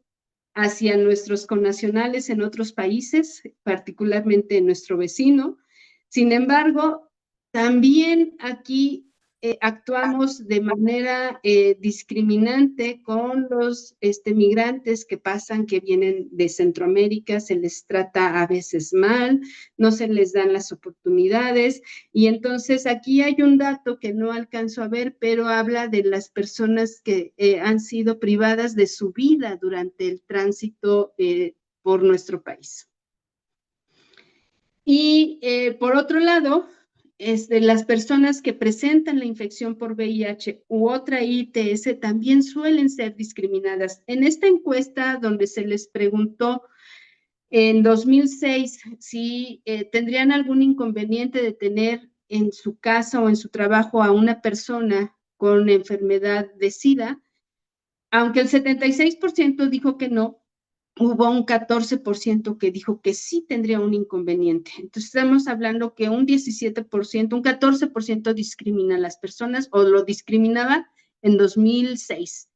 B: hacia nuestros connacionales en otros países, particularmente en nuestro vecino. Sin embargo, también aquí actuamos de manera discriminante con los migrantes que pasan, que vienen de Centroamérica. Se les trata a veces mal, no se les dan las oportunidades, y entonces aquí hay un dato que no alcanzo a ver, pero habla de las personas que han sido privadas de su vida durante el tránsito por nuestro país. Y por otro lado, las personas que presentan la infección por VIH u otra ITS también suelen ser discriminadas. En esta encuesta, donde se les preguntó en 2006 si tendrían algún inconveniente de tener en su casa o en su trabajo a una persona con enfermedad de SIDA, aunque el 76% dijo que no, hubo un 14% que dijo que sí tendría un inconveniente. Entonces estamos hablando que un 17%, un 14% discrimina a las personas, o lo discriminaba en 2006.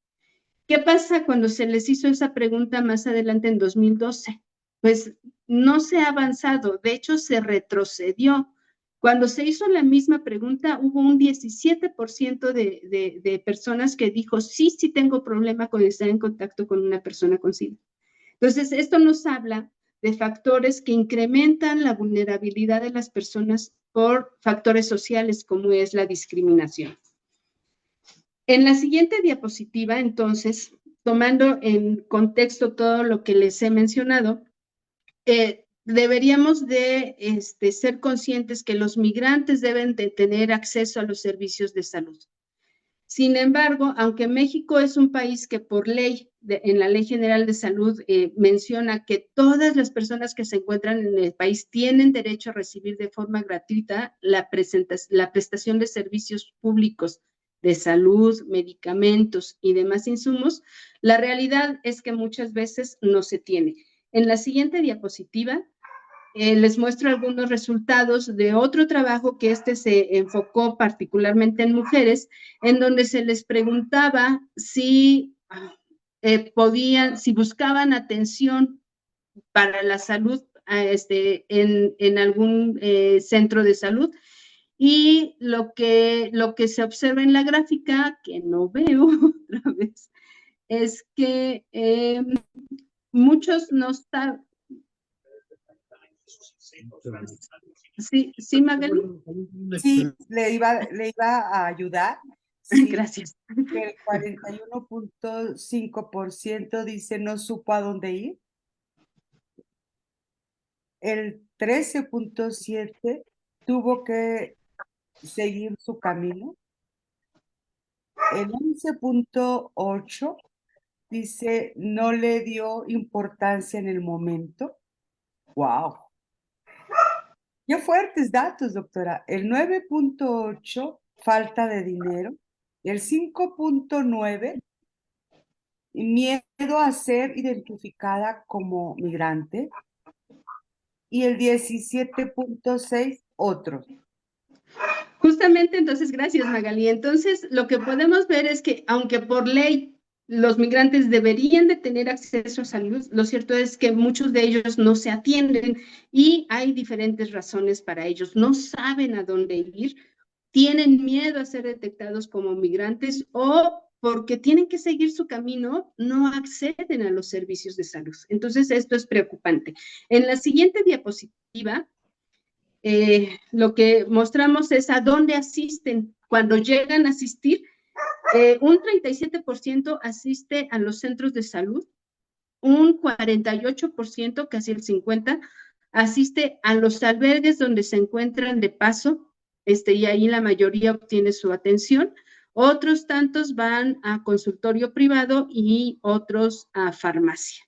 B: ¿Qué pasa cuando se les hizo esa pregunta más adelante en 2012? Pues no se ha avanzado, de hecho se retrocedió. Cuando se hizo la misma pregunta, hubo un 17% de personas que dijo, sí, sí tengo problema con estar en contacto con una persona con SIDA. Entonces, esto nos habla de factores que incrementan la vulnerabilidad de las personas por factores sociales, como es la discriminación. En la siguiente diapositiva, entonces, tomando en contexto todo lo que les he mencionado, deberíamos de ser conscientes que los migrantes deben de tener acceso a los servicios de salud. Sin embargo, aunque México es un país que por ley, en la Ley General de Salud, menciona que todas las personas que se encuentran en el país tienen derecho a recibir de forma gratuita la prestación de servicios públicos de salud, medicamentos y demás insumos, la realidad es que muchas veces no se tiene. En la siguiente diapositiva les muestro algunos resultados de otro trabajo que se enfocó particularmente en mujeres, en donde se les preguntaba si si buscaban atención para la salud en algún centro de salud. Y lo que se observa en la gráfica, que no veo otra vez, es que muchos no están. Sí, sí, Magali.
A: Sí, le iba a ayudar. Sí,
B: Gracias.
A: que el 41.5% dice no supo a dónde ir. El 13.7% tuvo que seguir su camino. El 11.8% dice no le dio importancia en el momento. ¡Wow! Qué fuertes datos, doctora. El 9.8%, falta de dinero. El 5.9%, miedo a ser identificada como migrante. Y el 17.6%, otros.
B: Justamente, entonces, gracias, Magali. Entonces, lo que podemos ver es que, aunque por ley los migrantes deberían de tener acceso a salud, lo cierto es que muchos de ellos no se atienden y hay diferentes razones para ellos. No saben a dónde ir, tienen miedo a ser detectados como migrantes o porque tienen que seguir su camino, no acceden a los servicios de salud. Entonces, esto es preocupante. En la siguiente diapositiva, lo que mostramos es a dónde asisten. Cuando llegan a asistir, un 37% asiste a los centros de salud, un 48%, casi el 50%, asiste a los albergues donde se encuentran de paso, y ahí la mayoría obtiene su atención. Otros tantos van a consultorio privado y otros a farmacia.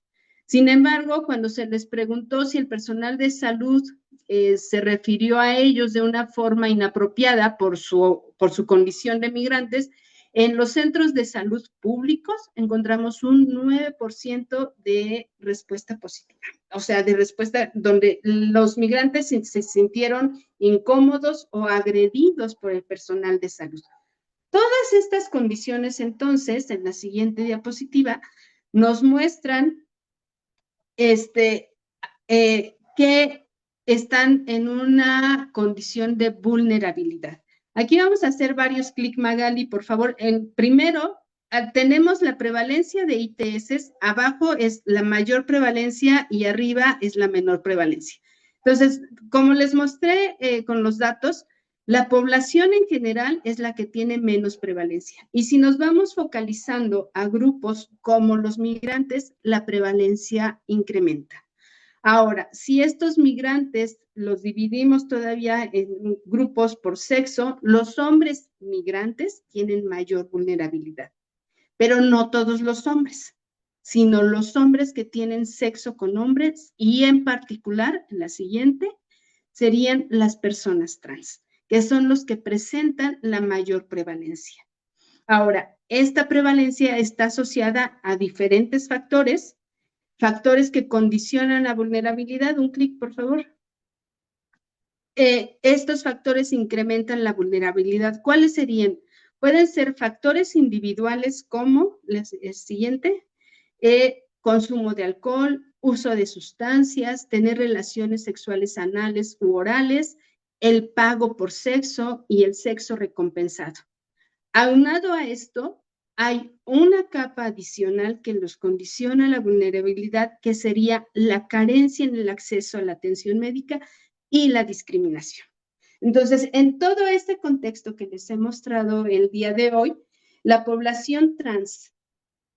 B: Sin embargo, cuando se les preguntó si el personal de salud se refirió a ellos de una forma inapropiada por su condición de migrantes, en los centros de salud públicos encontramos un 9% de respuesta positiva, o sea, de respuesta donde los migrantes se sintieron incómodos o agredidos por el personal de salud. Todas estas condiciones, entonces, en la siguiente diapositiva, nos muestran que están en una condición de vulnerabilidad. Aquí vamos a hacer varios clics, Magali, por favor. Primero, tenemos la prevalencia de ITS, abajo es la mayor prevalencia y arriba es la menor prevalencia. Entonces, como les mostré con los datos, la población en general es la que tiene menos prevalencia. Y si nos vamos focalizando a grupos como los migrantes, la prevalencia incrementa. Ahora, si estos migrantes los dividimos todavía en grupos por sexo, los hombres migrantes tienen mayor vulnerabilidad, pero no todos los hombres, sino los hombres que tienen sexo con hombres y en particular, la siguiente, serían las personas trans, que son los que presentan la mayor prevalencia. Ahora, esta prevalencia está asociada a diferentes factores que condicionan la vulnerabilidad. Un clic, por favor. Estos factores incrementan la vulnerabilidad. ¿Cuáles serían? Pueden ser factores individuales como el siguiente, consumo de alcohol, uso de sustancias, tener relaciones sexuales anales u orales, el pago por sexo y el sexo recompensado. Aunado a esto, hay una capa adicional que los condiciona la vulnerabilidad, que sería la carencia en el acceso a la atención médica y la discriminación. Entonces, en todo este contexto que les he mostrado el día de hoy, la población trans,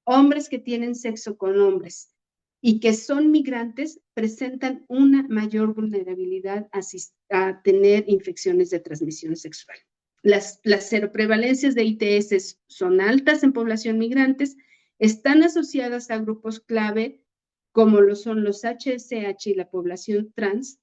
B: hombres que tienen sexo con hombres y que son migrantes, presentan una mayor vulnerabilidad a tener infecciones de transmisión sexual. Las seroprevalencias de ITS son altas en población migrantes, están asociadas a grupos clave como lo son los HSH y la población trans,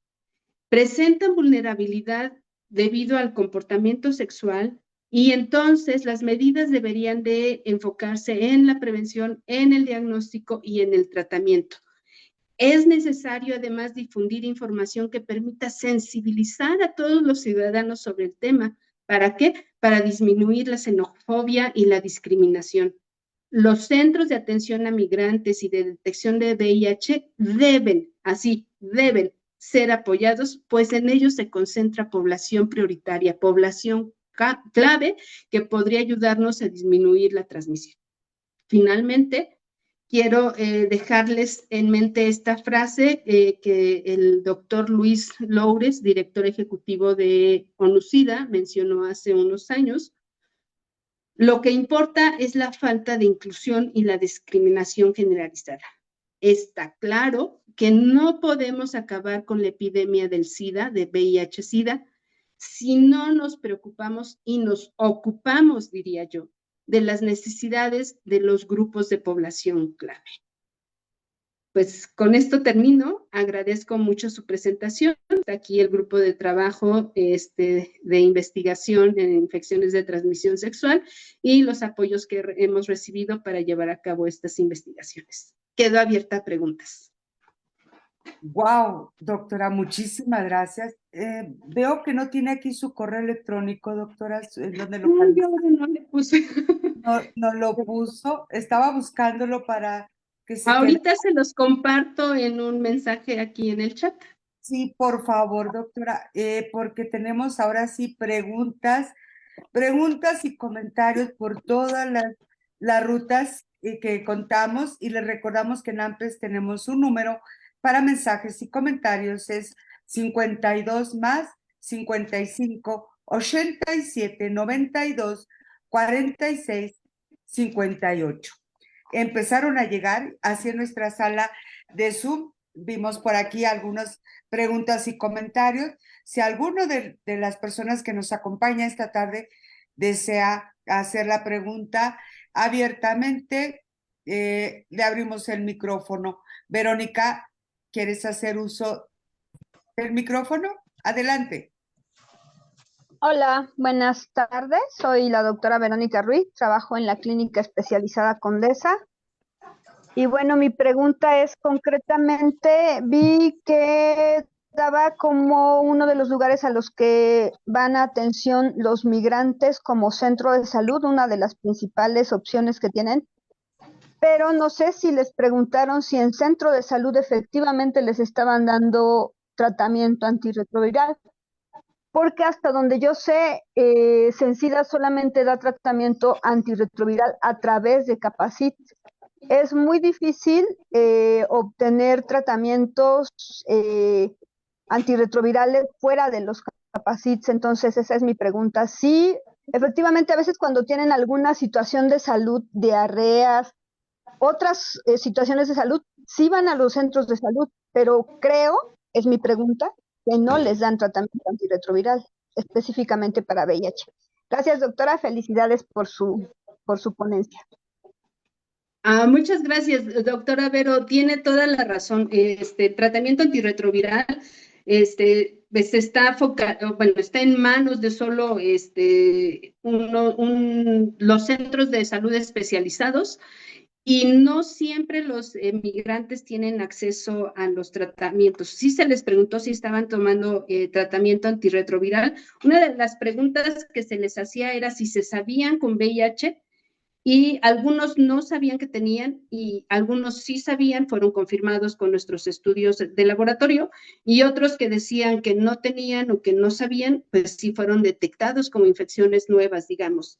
B: presentan vulnerabilidad debido al comportamiento sexual y entonces las medidas deberían de enfocarse en la prevención, en el diagnóstico y en el tratamiento. Es necesario además difundir información que permita sensibilizar a todos los ciudadanos sobre el tema. ¿Para qué? Para disminuir la xenofobia y la discriminación. Los centros de atención a migrantes y de detección de VIH deben ser apoyados, pues en ellos se concentra población prioritaria, población clave que podría ayudarnos a disminuir la transmisión. Finalmente, quiero dejarles en mente esta frase que el doctor Luis Loures, director ejecutivo de ONU-SIDA, mencionó hace unos años. Lo que importa es la falta de inclusión y la discriminación generalizada. Está claro que no podemos acabar con la epidemia del SIDA, de VIH-SIDA, si no nos preocupamos y nos ocupamos, diría yo, de las necesidades de los grupos de población clave. Pues con esto termino. Agradezco mucho su presentación. Aquí el grupo de trabajo de investigación en infecciones de transmisión sexual y los apoyos que hemos recibido para llevar a cabo estas investigaciones. Quedo abierta a preguntas.
A: Wow, doctora, muchísimas gracias. Veo que no tiene aquí su correo electrónico, doctora, ¿en dónde lo
B: Yo no le puse.
A: No lo puso, estaba buscándolo para que se quede.
B: Ahorita se los comparto en un mensaje aquí en el chat.
A: Sí, por favor, doctora, porque tenemos ahora sí preguntas y comentarios por todas las rutas que contamos y les recordamos que en AMPES tenemos un número para mensajes y comentarios, es 52 más 55 87 92 46 58. Empezaron a llegar hacia nuestra sala de Zoom. Vimos por aquí algunas preguntas y comentarios. Si alguno de las personas que nos acompaña esta tarde desea hacer la pregunta abiertamente, le abrimos el micrófono. Verónica, ¿quieres hacer uso del micrófono? Adelante.
C: Hola, buenas tardes. Soy la doctora Verónica Ruiz, trabajo en la Clínica Especializada Condesa. Y bueno, mi pregunta es concretamente, vi que daba como uno de los lugares a los que van a atención los migrantes como centro de salud, una de las principales opciones que tienen, pero no sé si les preguntaron si en centro de salud efectivamente les estaban dando tratamiento antirretroviral. Porque hasta donde yo sé, Sensida solamente da tratamiento antirretroviral a través de Capacit. Es muy difícil obtener tratamientos antirretrovirales fuera de los Capacits, entonces esa es mi pregunta. Sí, efectivamente a veces cuando tienen alguna situación de salud, diarreas, otras situaciones de salud, sí van a los centros de salud, pero creo, es mi pregunta, que no les dan tratamiento antirretroviral, específicamente para VIH. Gracias, doctora. Felicidades por su ponencia.
B: Muchas gracias, doctora Vero. Tiene toda la razón. Tratamiento antirretroviral pues está en manos de solo los centros de salud especializados. Y no siempre los migrantes tienen acceso a los tratamientos. Sí se les preguntó si estaban tomando tratamiento antirretroviral. Una de las preguntas que se les hacía era si se sabían con VIH y algunos no sabían que tenían y algunos sí sabían, fueron confirmados con nuestros estudios de laboratorio, y otros que decían que no tenían o que no sabían, pues sí fueron detectados como infecciones nuevas, digamos.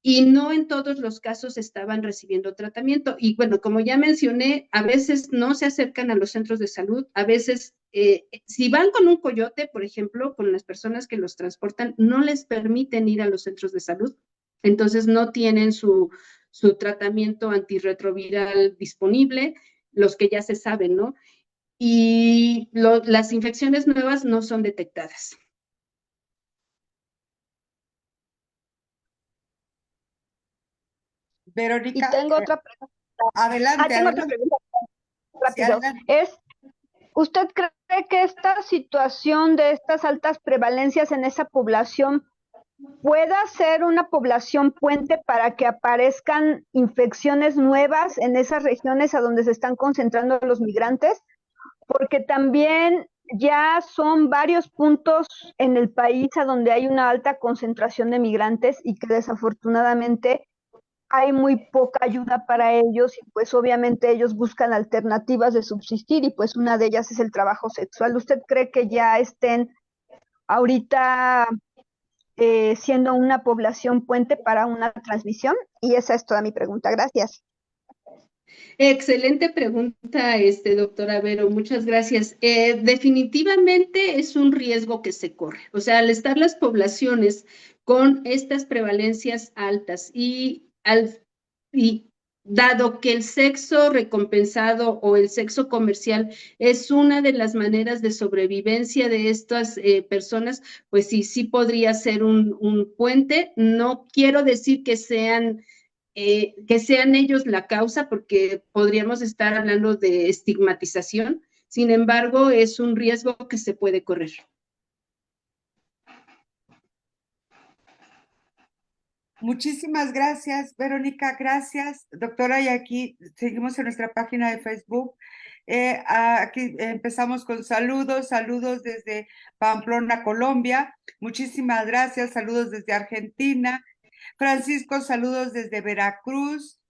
B: Y no en todos los casos estaban recibiendo tratamiento. Y bueno, como ya mencioné, a veces no se acercan a los centros de salud, a veces si van con un coyote, por ejemplo, con las personas que los transportan, no les permiten ir a los centros de salud, entonces no tienen su tratamiento antirretroviral disponible, los que ya se saben, ¿no? Y las infecciones nuevas no son detectadas.
A: Verónica,
C: tengo otra pregunta.
A: adelante,
C: Tengo otra
A: adelante.
C: pregunta
A: Sí,
C: rápido.
A: adelante.
C: ¿Usted cree que esta situación de estas altas prevalencias en esa población pueda ser una población puente para que aparezcan infecciones nuevas en esas regiones a donde se están concentrando los migrantes? Porque también ya son varios puntos en el país a donde hay una alta concentración de migrantes y que desafortunadamente hay muy poca ayuda para ellos y pues obviamente ellos buscan alternativas de subsistir y pues una de ellas es el trabajo sexual. ¿Usted cree que ya estén ahorita siendo una población puente para una transmisión? Y esa es toda mi pregunta. Gracias.
B: Excelente pregunta, doctora Vero, muchas gracias. Definitivamente es un riesgo que se corre. O sea, al estar las poblaciones con estas prevalencias altas y dado que el sexo recompensado o el sexo comercial es una de las maneras de sobrevivencia de estas personas, pues sí podría ser un puente. No quiero decir que sean ellos la causa, porque podríamos estar hablando de estigmatización. Sin embargo, es un riesgo que se puede correr.
A: Muchísimas gracias, Verónica, gracias, doctora. Y aquí seguimos en nuestra página de Facebook. Aquí empezamos con saludos desde Pamplona, Colombia. Muchísimas gracias, saludos desde Argentina. Francisco, saludos desde Veracruz,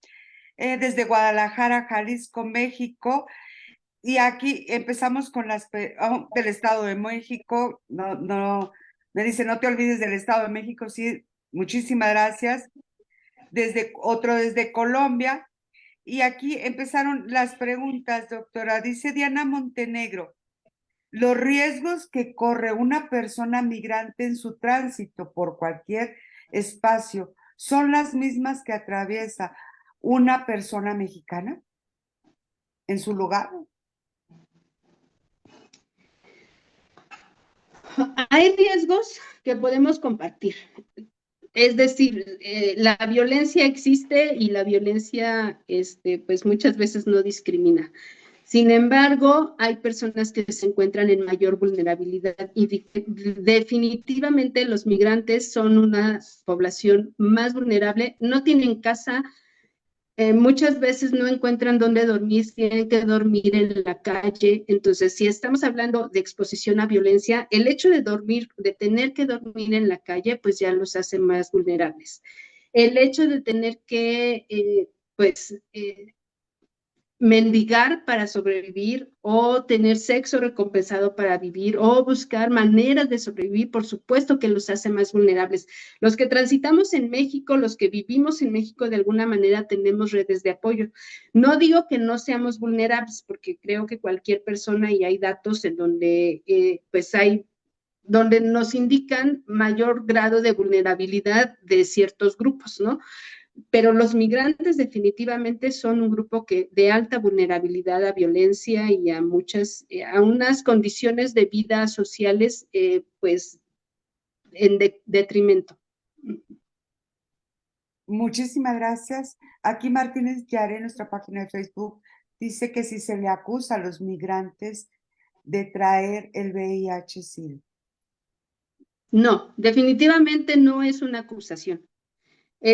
A: desde Guadalajara, Jalisco, México. Y aquí empezamos con del Estado de México. No, me dice, no te olvides del Estado de México. Sí, muchísimas gracias. Otro desde Colombia. Y aquí empezaron las preguntas, doctora. Dice Diana Montenegro, los riesgos que corre una persona migrante en su tránsito por cualquier espacio son las mismas que atraviesa una persona mexicana en su lugar.
B: Hay riesgos que podemos compartir. Es decir, la violencia existe y la violencia, pues muchas veces no discrimina. Sin embargo, hay personas que se encuentran en mayor vulnerabilidad y definitivamente los migrantes son una población más vulnerable, no tienen casa, muchas veces no encuentran dónde dormir, tienen que dormir en la calle. Entonces, si estamos hablando de exposición a violencia, el hecho de tener que dormir en la calle, pues ya los hace más vulnerables. El hecho de tener que, mendigar para sobrevivir o tener sexo recompensado para vivir o buscar maneras de sobrevivir, por supuesto que los hace más vulnerables. Los que transitamos en México, los que vivimos en México, de alguna manera tenemos redes de apoyo. No digo que no seamos vulnerables, porque creo que cualquier persona, y hay datos en donde donde nos indican mayor grado de vulnerabilidad de ciertos grupos, ¿no? Pero los migrantes definitivamente son un grupo de alta vulnerabilidad a violencia y a unas condiciones de vida sociales, pues, en detrimento.
A: Muchísimas gracias. Aquí Martínez Yare, en nuestra página de Facebook, dice que si se le acusa a los migrantes de traer el VIH-Sida.
B: No, definitivamente no es una acusación.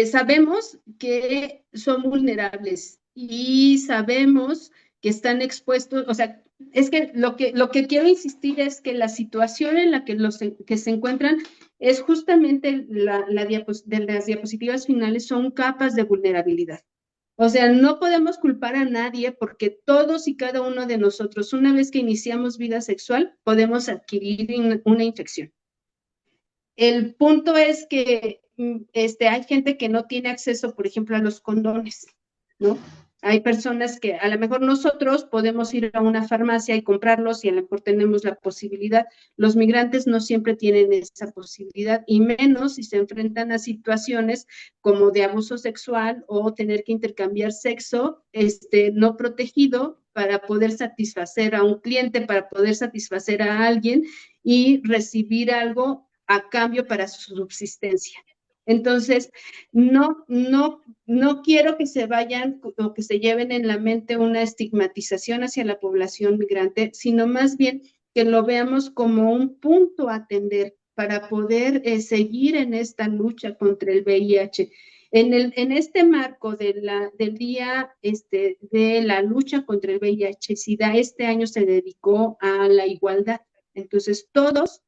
B: Sabemos que son vulnerables y sabemos que están expuestos, o sea, es que lo que quiero insistir es que la situación en la que se encuentran es justamente de las diapositivas finales, son capas de vulnerabilidad. O sea, no podemos culpar a nadie porque todos y cada uno de nosotros, una vez que iniciamos vida sexual, podemos adquirir una infección. El punto es que hay gente que no tiene acceso, por ejemplo, a los condones, ¿no? Hay personas que a lo mejor nosotros podemos ir a una farmacia y comprarlos y a lo mejor tenemos la posibilidad. Los migrantes no siempre tienen esa posibilidad, y menos si se enfrentan a situaciones como de abuso sexual o tener que intercambiar sexo no protegido para poder satisfacer a un cliente, para poder satisfacer a alguien y recibir algo a cambio para su subsistencia. Entonces, no quiero que se vayan o que se lleven en la mente una estigmatización hacia la población migrante, sino más bien que lo veamos como un punto a atender para poder seguir en esta lucha contra el VIH. En este marco del día de la lucha contra el VIH y SIDA, este año se dedicó a la igualdad. Entonces, todos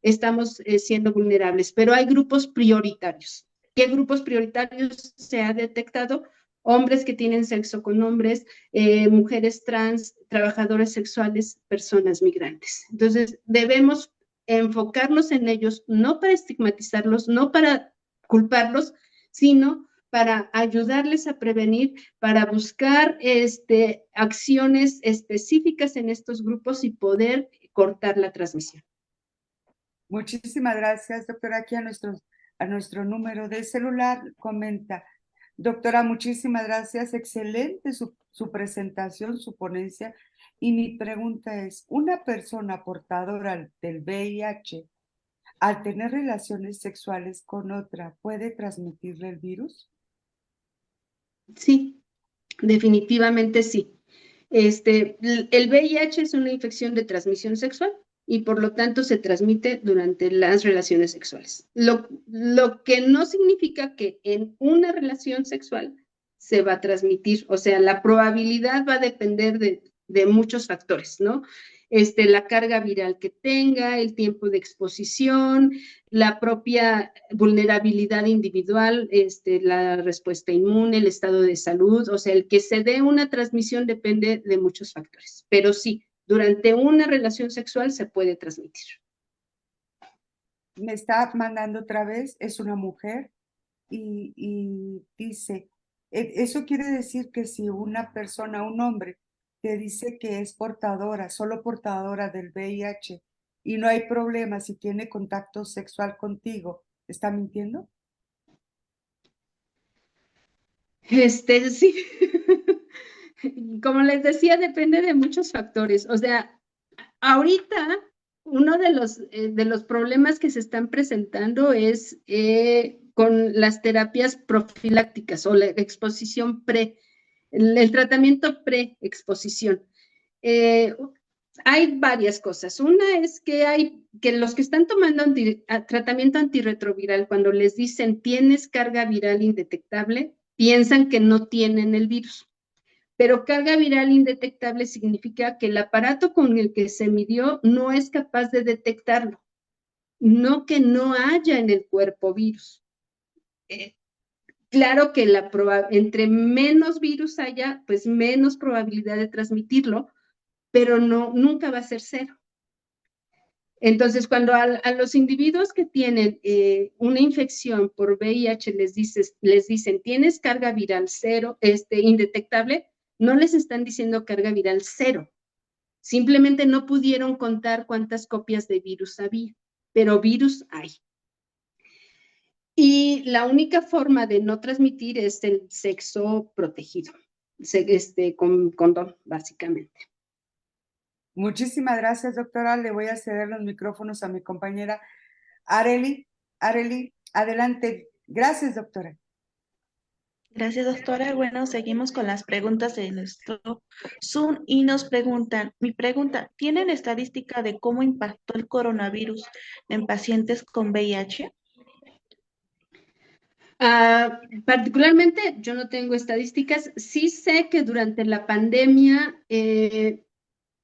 B: estamos siendo vulnerables, pero hay grupos prioritarios. ¿Qué grupos prioritarios se ha detectado? Hombres que tienen sexo con hombres, mujeres trans, trabajadores sexuales, personas migrantes. Entonces, debemos enfocarnos en ellos, no para estigmatizarlos, no para culparlos, sino para ayudarles a prevenir, para buscar acciones específicas en estos grupos y poder cortar la transmisión.
A: Muchísimas gracias, doctora. Aquí a nuestro número de celular comenta: doctora, muchísimas gracias, excelente su presentación, su ponencia. Y mi pregunta es, ¿una persona portadora del VIH, al tener relaciones sexuales con otra, puede transmitirle el virus?
B: Sí, definitivamente sí. El VIH es una infección de transmisión sexual y por lo tanto se transmite durante las relaciones sexuales. Lo que no significa que en una relación sexual se va a transmitir, o sea, la probabilidad va a depender de muchos factores, ¿no? La carga viral que tenga, el tiempo de exposición, la propia vulnerabilidad individual, la respuesta inmune, el estado de salud, o sea, el que se dé una transmisión depende de muchos factores, pero sí, durante una relación sexual se puede transmitir.
A: Me está mandando otra vez, es una mujer, y dice, eso quiere decir que si una persona, un hombre, te dice que es portadora, solo portadora del VIH, y no hay problema si tiene contacto sexual contigo, ¿está mintiendo?
B: Sí. Como les decía, depende de muchos factores. O sea, ahorita uno de los problemas que se están presentando es con las terapias profilácticas o la exposición el tratamiento pre-exposición. Hay varias cosas. Una es que los que están tomando tratamiento antirretroviral, cuando les dicen tienes carga viral indetectable, piensan que no tienen el virus. Pero carga viral indetectable significa que el aparato con el que se midió no es capaz de detectarlo, no que no haya en el cuerpo virus. Claro que entre menos virus haya, pues menos probabilidad de transmitirlo, pero nunca va a ser cero. Entonces, cuando a los individuos que tienen una infección por VIH les dicen, tienes carga viral cero, indetectable, no les están diciendo carga viral cero. Simplemente no pudieron contar cuántas copias de virus había, pero virus hay. Y la única forma de no transmitir es el sexo protegido, con condón, básicamente.
A: Muchísimas gracias, doctora. Le voy a ceder los micrófonos a mi compañera Areli. Areli, adelante. Gracias, doctora.
D: Gracias, doctora. Bueno, seguimos con las preguntas de nuestro Zoom y nos preguntan, ¿tienen estadística de cómo impactó el coronavirus en pacientes con VIH?
B: Particularmente, yo no tengo estadísticas. Sí sé que durante la pandemia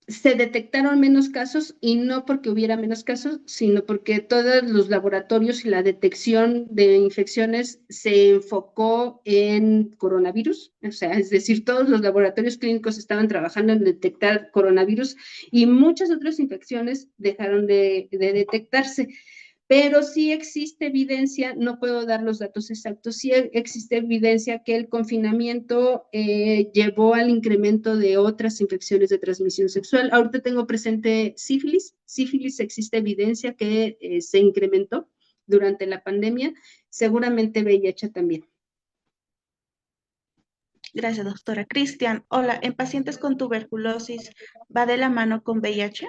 B: se detectaron menos casos y no porque hubiera menos casos, sino porque todos los laboratorios y la detección de infecciones se enfocó en coronavirus, o sea, es decir, todos los laboratorios clínicos estaban trabajando en detectar coronavirus y muchas otras infecciones dejaron de detectarse. Pero sí existe evidencia, no puedo dar los datos exactos, sí existe evidencia que el confinamiento llevó al incremento de otras infecciones de transmisión sexual. Ahorita tengo presente sífilis existe evidencia que se incrementó durante la pandemia, seguramente VIH también.
D: Gracias, doctora. Cristian, hola, ¿en pacientes con tuberculosis va de la mano con VIH?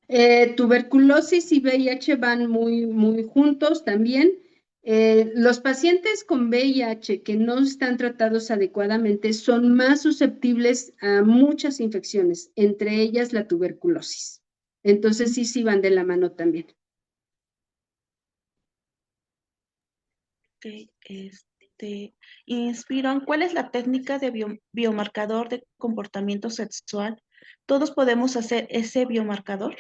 B: Tuberculosis y VIH van muy juntos también. Los pacientes con VIH que no están tratados adecuadamente son más susceptibles a muchas infecciones, entre ellas la tuberculosis. Entonces sí van de la mano también.
D: Ok, Inspiron, ¿cuál es la técnica de biomarcador de comportamiento sexual? ¿Todos podemos hacer ese biomarcador?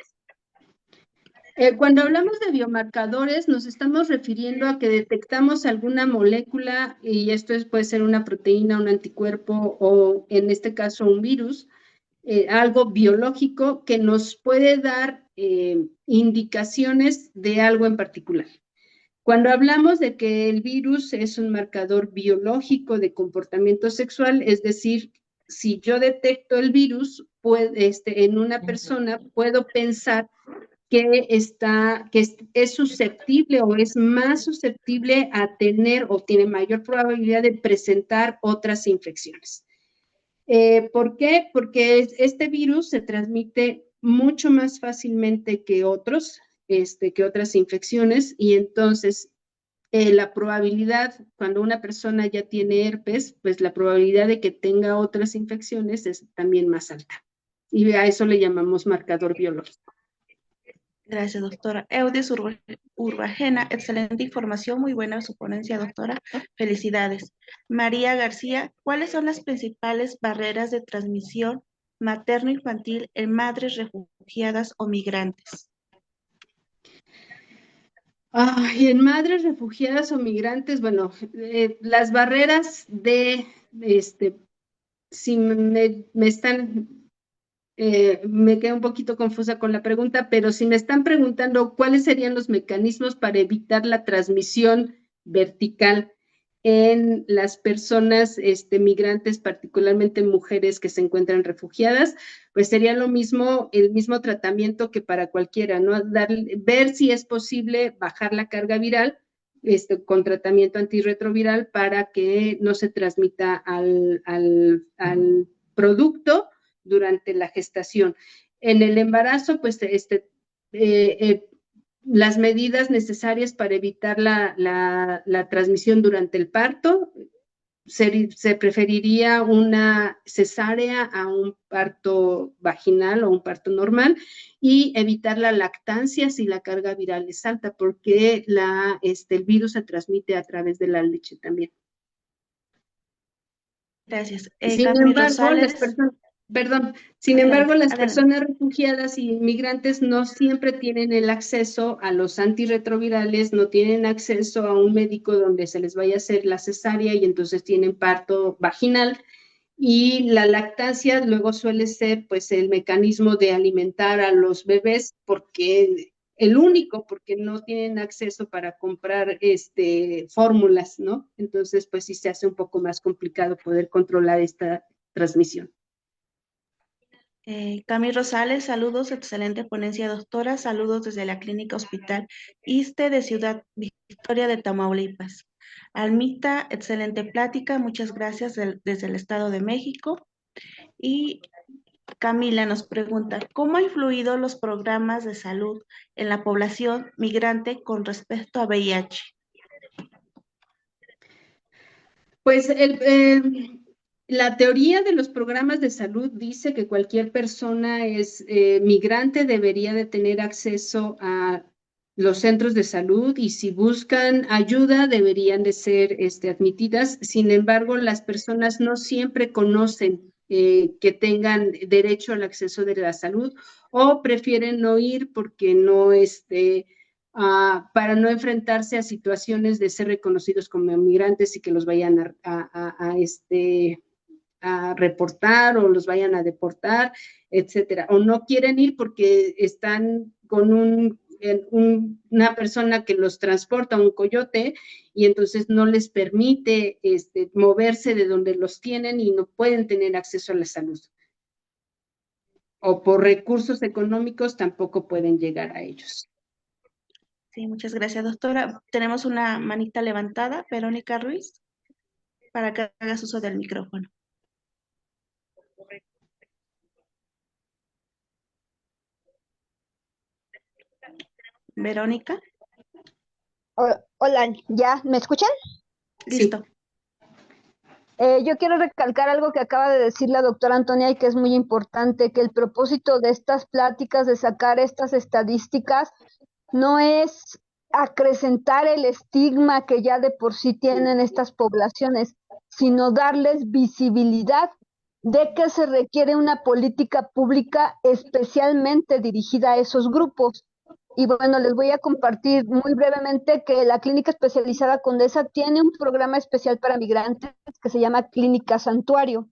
B: Cuando hablamos de biomarcadores, nos estamos refiriendo a que detectamos alguna molécula, y esto puede ser una proteína, un anticuerpo o en este caso un virus, algo biológico que nos puede dar indicaciones de algo en particular. Cuando hablamos de que el virus es un marcador biológico de comportamiento sexual, es decir, si yo detecto el virus en una persona, puedo pensar que es susceptible o es más susceptible a tener o tiene mayor probabilidad de presentar otras infecciones. ¿Por qué? Porque este virus se transmite mucho más fácilmente que que otras infecciones, y entonces la probabilidad, cuando una persona ya tiene herpes, pues la probabilidad de que tenga otras infecciones es también más alta. Y a eso le llamamos marcador biológico.
D: Gracias, doctora. Eudis Urbajena, excelente información, muy buena su ponencia, doctora. Felicidades. María García, ¿cuáles son las principales barreras de transmisión materno-infantil en madres refugiadas o migrantes?
B: Y en madres refugiadas o migrantes, bueno, las barreras si me están, me quedé un poquito confusa con la pregunta, pero si me están preguntando cuáles serían los mecanismos para evitar la transmisión vertical en las personas migrantes, particularmente mujeres que se encuentran refugiadas, pues sería lo mismo, el mismo tratamiento que para cualquiera, ¿no? Ver si es posible bajar la carga viral con tratamiento antirretroviral para que no se transmita al producto durante la gestación. En el embarazo, pues las medidas necesarias para evitar la transmisión durante el parto, se preferiría una cesárea a un parto vaginal o un parto normal, y evitar la lactancia si la carga viral es alta, porque el virus se transmite a través de la leche también.
D: Gracias.
B: Sin embargo, las personas refugiadas y migrantes no siempre tienen el acceso a los antirretrovirales, no tienen acceso a un médico donde se les vaya a hacer la cesárea y entonces tienen parto vaginal, y la lactancia luego suele ser pues el mecanismo de alimentar a los bebés porque no tienen acceso para comprar fórmulas, ¿no? Entonces, pues sí se hace un poco más complicado poder controlar esta transmisión.
D: Cami Rosales, saludos, excelente ponencia, doctora. Saludos desde la Clínica Hospital ISSSTE de Ciudad Victoria de Tamaulipas. Almita, excelente plática, muchas gracias desde el Estado de México. Y Camila nos pregunta, ¿cómo ha influido los programas de salud en la población migrante con respecto a VIH?
B: Pues la teoría de los programas de salud dice que cualquier persona migrante debería de tener acceso a los centros de salud, y si buscan ayuda deberían de ser admitidas. Sin embargo, las personas no siempre conocen que tengan derecho al acceso de la salud, o prefieren no ir porque no para no enfrentarse a situaciones de ser reconocidos como migrantes y que los vayan a reportar o los vayan a deportar, etcétera. O no quieren ir porque están con una persona que los transporta, un coyote, y entonces no les permite moverse de donde los tienen y no pueden tener acceso a la salud. O por recursos económicos tampoco pueden llegar a ellos.
D: Sí, muchas gracias, doctora. Tenemos una manita levantada, Verónica Ruiz, para que hagas uso del micrófono. Verónica.
C: Hola, ¿ya me escuchan?
D: Listo.
C: Yo quiero recalcar algo que acaba de decir la doctora Antonia y que es muy importante, que el propósito de estas pláticas, de sacar estas estadísticas, no es acrecentar el estigma que ya de por sí tienen estas poblaciones, sino darles visibilidad de que se requiere una política pública especialmente dirigida a esos grupos. Y bueno, les voy a compartir muy brevemente que la Clínica Especializada Condesa tiene un programa especial para migrantes que se llama Clínica Santuario.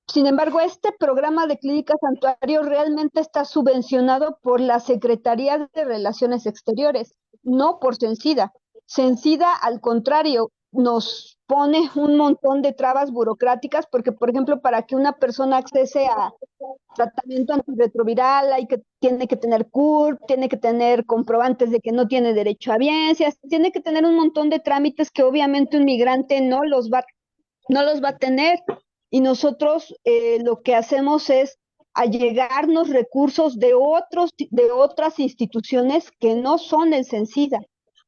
C: Sin embargo, este programa de Clínica Santuario realmente está subvencionado por la Secretaría de Relaciones Exteriores, no por Cencida. Cencida, al contrario, nos pone un montón de trabas burocráticas porque, por ejemplo, para que una persona accese a tratamiento antirretroviral, tiene que tener CURP, tiene que tener comprobantes de que no tiene derecho a biencias, tiene que tener un montón de trámites que obviamente un migrante no los va a tener. Y nosotros lo que hacemos es allegarnos recursos de otras instituciones que no son el Cencida,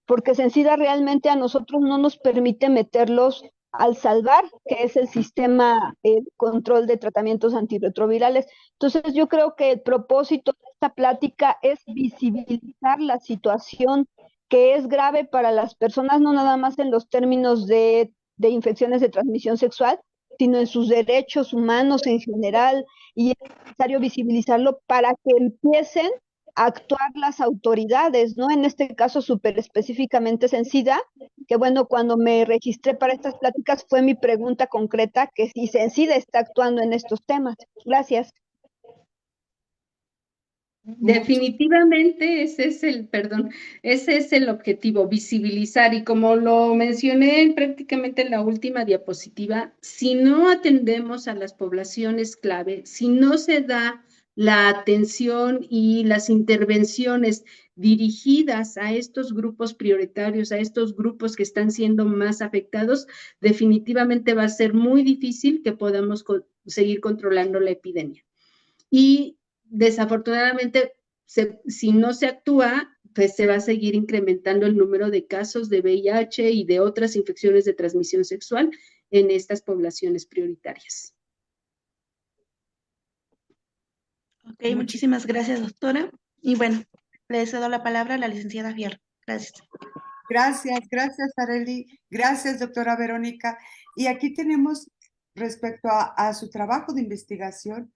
C: porque Cencida realmente a nosotros no nos permite meterlos al Salvar, que es el sistema de control de tratamientos antirretrovirales. Entonces yo creo que el propósito de esta plática es visibilizar la situación que es grave para las personas, no nada más en los términos de infecciones de transmisión sexual, sino en sus derechos humanos en general, y es necesario visibilizarlo para que empiecen a actuar las autoridades, ¿no? En este caso súper específicamente Cencida, que bueno, cuando me registré para estas pláticas fue mi pregunta concreta, que si Cencida está actuando en estos temas. Gracias.
B: Definitivamente ese es el objetivo, visibilizar, y como lo mencioné prácticamente en la última diapositiva, si no atendemos a las poblaciones clave, si no se da la atención y las intervenciones dirigidas a estos grupos prioritarios, a estos grupos que están siendo más afectados, definitivamente va a ser muy difícil que podamos seguir controlando la epidemia. Y desafortunadamente, si no se actúa, pues se va a seguir incrementando el número de casos de VIH y de otras infecciones de transmisión sexual en estas poblaciones prioritarias.
D: Ok, muchísimas gracias, doctora. Y bueno, le cedo la palabra a la licenciada Fierro. Gracias.
A: Gracias, Arely. Gracias, doctora Verónica. Y aquí tenemos, respecto a su trabajo de investigación,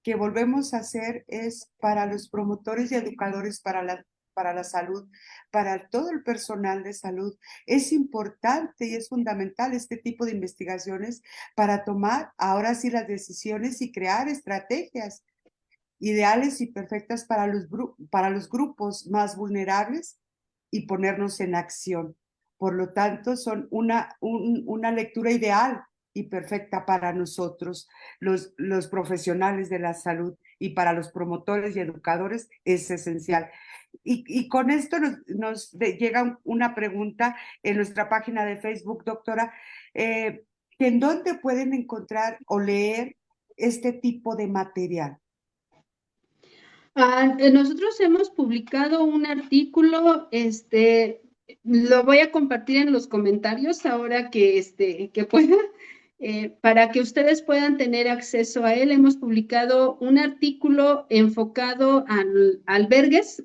A: que volvemos a hacer es para los promotores y educadores para la salud, para todo el personal de salud. Es importante y es fundamental este tipo de investigaciones para tomar ahora sí las decisiones y crear estrategias ideales y perfectas para los grupos más vulnerables y ponernos en acción. Por lo tanto, son una lectura ideal y perfecta para nosotros, los profesionales de la salud, y para los promotores y educadores es esencial. Y con esto nos llega una pregunta en nuestra página de Facebook, doctora, ¿en dónde pueden encontrar o leer este tipo de material?
B: Nosotros hemos publicado un artículo, lo voy a compartir en los comentarios ahora que pueda, para que ustedes puedan tener acceso a él. Hemos publicado un artículo enfocado a albergues.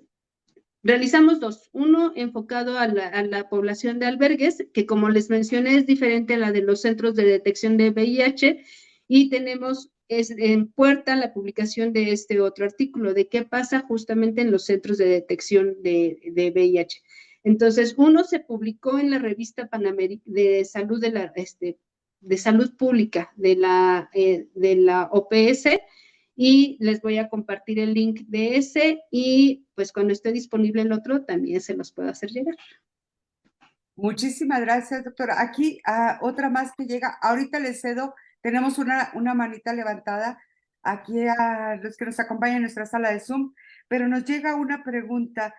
B: Realizamos dos, uno enfocado a la población de albergues, que como les mencioné es diferente a la de los centros de detección de VIH, y tenemos en puerta la publicación de este otro artículo, de qué pasa justamente en los centros de detección de VIH. Entonces, uno se publicó en la revista Panamericana de Salud de Salud Pública de la OPS, y les voy a compartir el link de ese, y pues cuando esté disponible el otro también se los puedo hacer llegar.
A: Muchísimas gracias, doctora. Aquí otra más que llega. Ahorita les cedo, tenemos una manita levantada aquí a los que nos acompañan en nuestra sala de Zoom, pero nos llega una pregunta.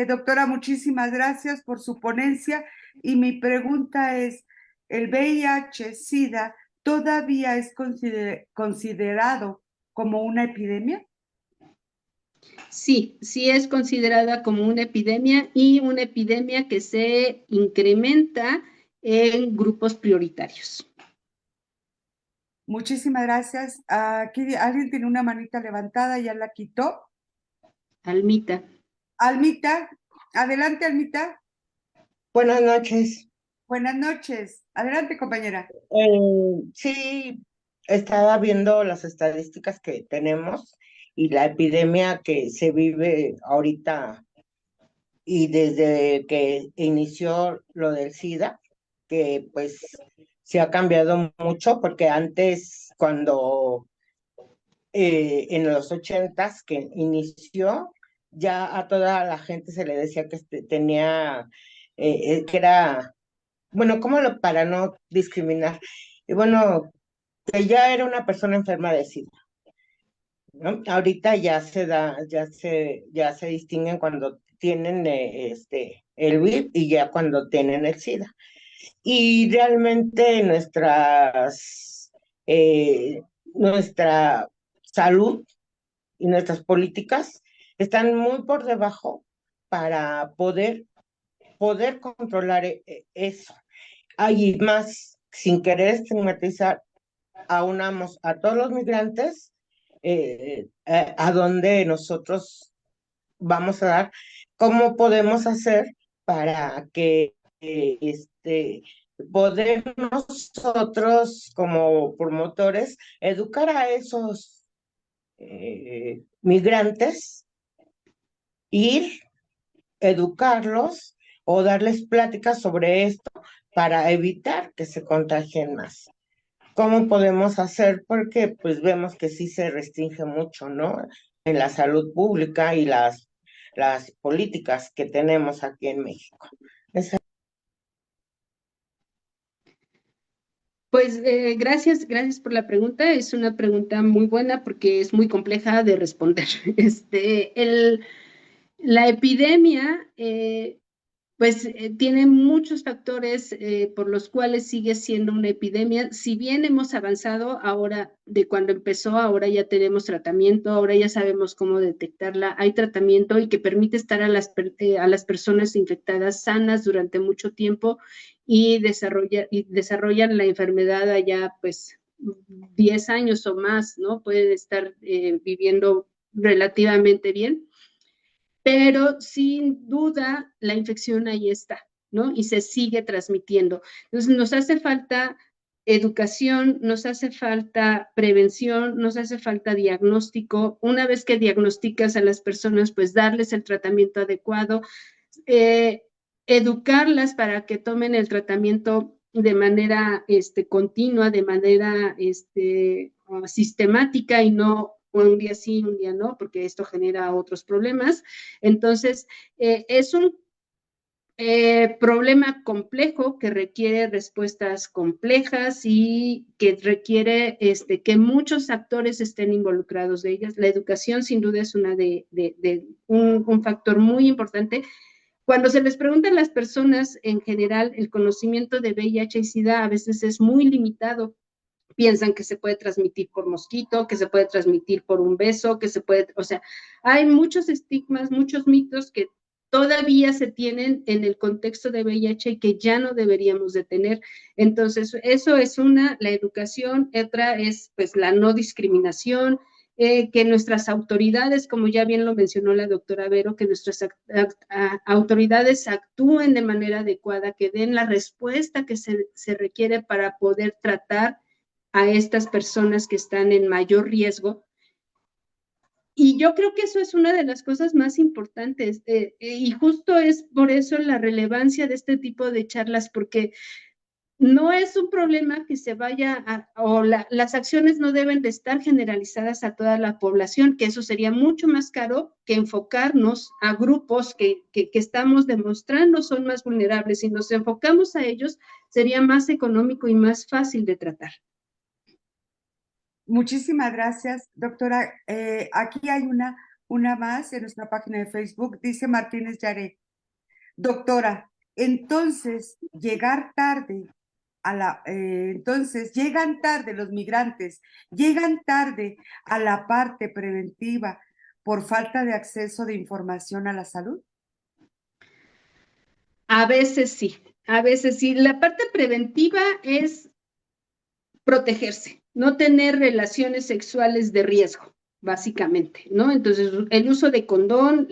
A: Doctora, muchísimas gracias por su ponencia, y mi pregunta es, ¿el VIH-Sida todavía es considerado como una epidemia?
B: Sí, sí es considerada como una epidemia y una epidemia que se incrementa en grupos prioritarios.
A: Muchísimas gracias. Aquí alguien tiene una manita levantada, ya la quitó.
B: Almita.
A: Almita, adelante, Almita.
E: Buenas noches.
A: Buenas noches. Adelante, compañera.
E: Sí, estaba viendo las estadísticas que tenemos y la epidemia que se vive ahorita y desde que inició lo del SIDA, que pues se ha cambiado mucho porque antes cuando en los 80s que inició, ya a toda la gente se le decía que tenía, que era, bueno, para no discriminar? Y bueno, que ya era una persona enferma de SIDA, ¿no? Ahorita ya se da, ya se distinguen cuando tienen el VIP y ya cuando tienen el SIDA. Y realmente nuestra salud y nuestras políticas están muy por debajo para poder controlar eso. Hay más, sin querer estigmatizar, aunamos a todos los migrantes a donde nosotros vamos a dar, cómo podemos hacer para que poder nosotros como promotores educar a esos migrantes, ir, educarlos o darles pláticas sobre esto para evitar que se contagien más. ¿Cómo podemos hacer? Porque pues vemos que sí se restringe mucho, ¿no? En la salud pública y las políticas que tenemos aquí en México.
B: Pues gracias por la pregunta. Es una pregunta muy buena porque es muy compleja de responder. La epidemia, pues tiene muchos factores por los cuales sigue siendo una epidemia. Si bien hemos avanzado ahora, de cuando empezó, ahora ya tenemos tratamiento, ahora ya sabemos cómo detectarla, hay tratamiento y que permite estar a las personas infectadas sanas durante mucho tiempo y desarrollan la enfermedad allá pues 10 años o más, ¿no? Pueden estar viviendo relativamente bien, pero sin duda la infección ahí está, ¿no? Y se sigue transmitiendo. Entonces nos hace falta educación, nos hace falta prevención, nos hace falta diagnóstico. Una vez que diagnosticas a las personas, pues darles el tratamiento adecuado, educarlas para que tomen el tratamiento de manera continua, de manera sistemática y no un día sí, un día no, porque esto genera otros problemas. Entonces, es un problema complejo que requiere respuestas complejas y que requiere que muchos actores estén involucrados de ellas. La educación, sin duda, es un factor muy importante. Cuando se les pregunta a las personas en general, el conocimiento de VIH y SIDA a veces es muy limitado. Piensan que se puede transmitir por mosquito, que se puede transmitir por un beso, o sea, hay muchos estigmas, muchos mitos que todavía se tienen en el contexto de VIH y que ya no deberíamos de tener. Entonces, eso es la educación, otra es pues la no discriminación, que nuestras autoridades, como ya bien lo mencionó la doctora Vero, que nuestras autoridades actúen de manera adecuada, que den la respuesta que se requiere para poder tratar a estas personas que están en mayor riesgo. Y yo creo que eso es una de las cosas más importantes y justo es por eso la relevancia de este tipo de charlas, porque no es un problema que se vaya las acciones no deben de estar generalizadas a toda la población, que eso sería mucho más caro que enfocarnos a grupos que estamos demostrando son más vulnerables. Si nos enfocamos a ellos, sería más económico y más fácil de tratar.
A: Muchísimas gracias, doctora. Aquí hay una más en nuestra página de Facebook, dice Martínez Yaré. Doctora, entonces llegan tarde los migrantes, llegan tarde a la parte preventiva, por falta de acceso de información a la salud?
B: A veces sí, a veces sí. La parte preventiva es protegerse, no tener relaciones sexuales de riesgo, básicamente, ¿no? Entonces, el uso de condón,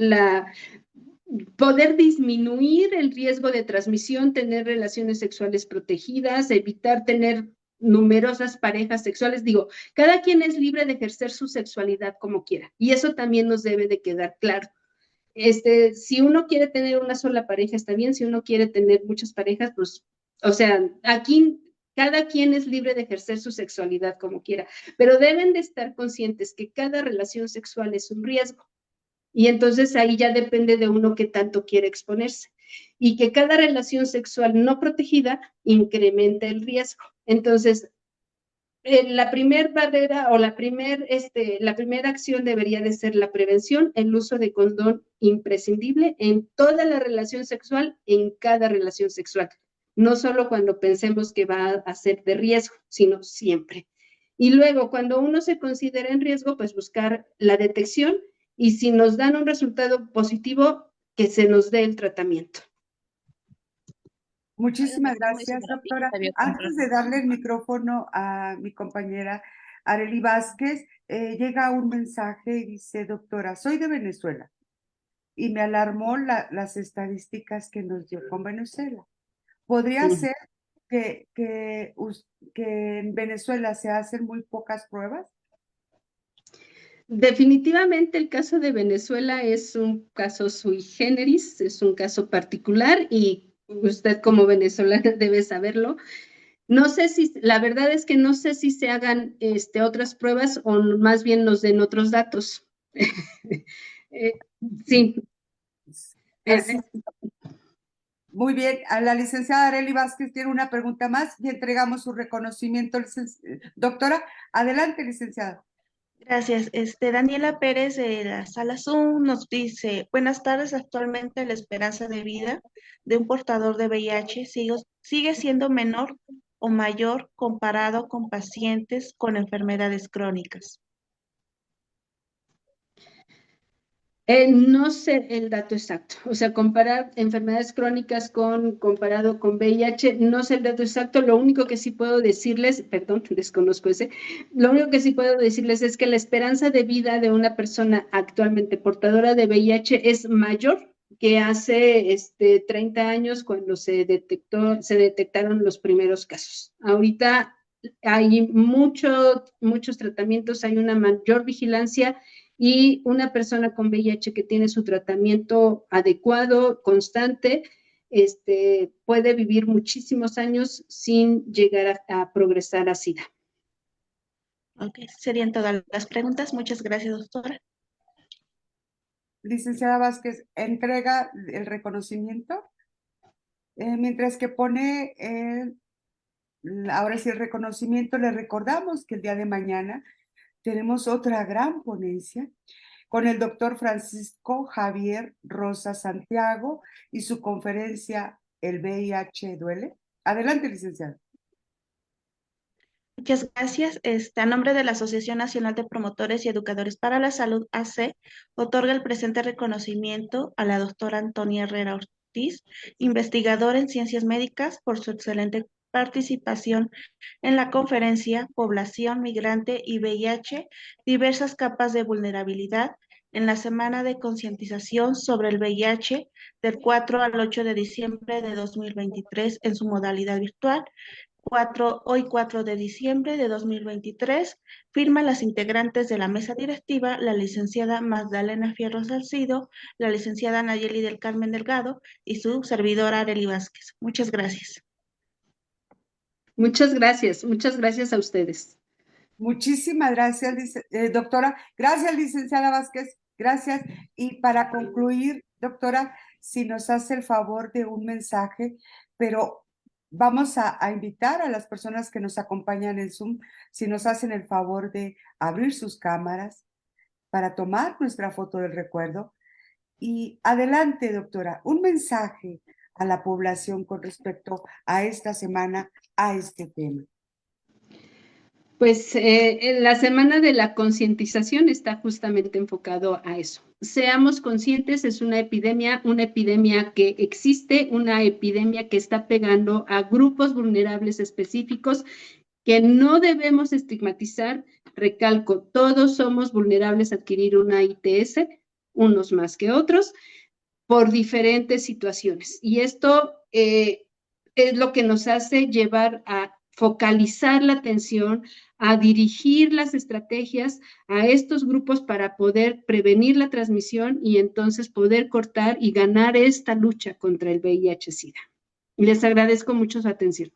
B: poder disminuir el riesgo de transmisión, tener relaciones sexuales protegidas, evitar tener numerosas parejas sexuales. Digo, cada quien es libre de ejercer su sexualidad como quiera, y eso también nos debe de quedar claro. Si uno quiere tener una sola pareja, está bien. Si uno quiere tener muchas parejas, pues, o sea, aquí cada quien es libre de ejercer su sexualidad como quiera, pero deben de estar conscientes que cada relación sexual es un riesgo. Y entonces ahí ya depende de uno qué tanto quiere exponerse. Y que cada relación sexual no protegida incrementa el riesgo. Entonces, la primera barrera o la primera acción debería de ser la prevención, el uso de condón imprescindible en toda la relación sexual, en cada relación sexual. No solo cuando pensemos que va a ser de riesgo, sino siempre. Y luego, cuando uno se considera en riesgo, pues buscar la detección y si nos dan un resultado positivo, que se nos dé el tratamiento.
A: Muchísimas gracias, doctora. Antes de darle el micrófono a mi compañera Arely Vázquez, llega un mensaje y dice, doctora, soy de Venezuela y me alarmó las estadísticas que nos dio con Venezuela. ¿Podría ser que en Venezuela se hacen muy pocas pruebas?
B: Definitivamente el caso de Venezuela es un caso sui generis, es un caso particular y usted como venezolana debe saberlo. No sé si, la verdad es que no sé si se hagan otras pruebas o más bien nos den otros datos. Sí.
A: Así. Muy bien, a la licenciada Arely Vázquez tiene una pregunta más y entregamos su reconocimiento. Doctora, adelante, licenciada.
D: Gracias. Daniela Pérez de la Sala Zoom nos dice, buenas tardes, actualmente la esperanza de vida de un portador de VIH sigue siendo menor o mayor comparado con pacientes con enfermedades crónicas.
B: No sé el dato exacto, o sea, comparar enfermedades crónicas comparado con VIH, no sé el dato exacto, lo único que sí puedo decirles, perdón, desconozco ese, lo único que sí puedo decirles es que la esperanza de vida de una persona actualmente portadora de VIH es mayor que hace 30 años cuando se detectaron los primeros casos. Ahorita hay muchos tratamientos, hay una mayor vigilancia y una persona con VIH que tiene su tratamiento adecuado, constante, puede vivir muchísimos años sin llegar a progresar a SIDA.
D: Ok, serían todas las preguntas. Muchas gracias, doctora.
A: Licenciada Vázquez, entrega el reconocimiento, mientras que pone, ahora sí el reconocimiento, le recordamos que el día de mañana tenemos otra gran ponencia con el doctor Francisco Javier Rosa Santiago y su conferencia El VIH duele. Adelante, licenciada.
D: Muchas gracias. A nombre de la Asociación Nacional de Promotores y Educadores para la Salud, AC, otorga el presente reconocimiento a la doctora Antonia Herrera Ortiz, investigadora en ciencias médicas, por su excelente participación en la conferencia Población Migrante y VIH, diversas capas de vulnerabilidad, en la semana de concientización sobre el VIH del 4 al 8 de diciembre de 2023 en su modalidad virtual. Hoy 4 de diciembre de 2023, firman las integrantes de la mesa directiva, la licenciada Magdalena Fierro Salcido, la licenciada Nayeli del Carmen Delgado y su servidora Arely Vázquez. Muchas gracias.
B: Muchas gracias a ustedes.
A: Muchísimas gracias, doctora. Gracias, licenciada Vázquez. Gracias. Y para concluir, doctora, si nos hace el favor de un mensaje, pero vamos a invitar a las personas que nos acompañan en Zoom, si nos hacen el favor de abrir sus cámaras para tomar nuestra foto del recuerdo. Y adelante, doctora, un mensaje a la población con respecto a esta semana, a este tema.
B: Pues en la semana de la concientización está justamente enfocado a eso. Seamos conscientes, es una epidemia que existe, una epidemia que está pegando a grupos vulnerables específicos que no debemos estigmatizar. Recalco, todos somos vulnerables a adquirir una ITS, unos más que otros, por diferentes situaciones. Y esto es lo que nos hace llevar a focalizar la atención, a dirigir las estrategias a estos grupos para poder prevenir la transmisión y entonces poder cortar y ganar esta lucha contra el VIH-Sida. Les agradezco mucho su atención.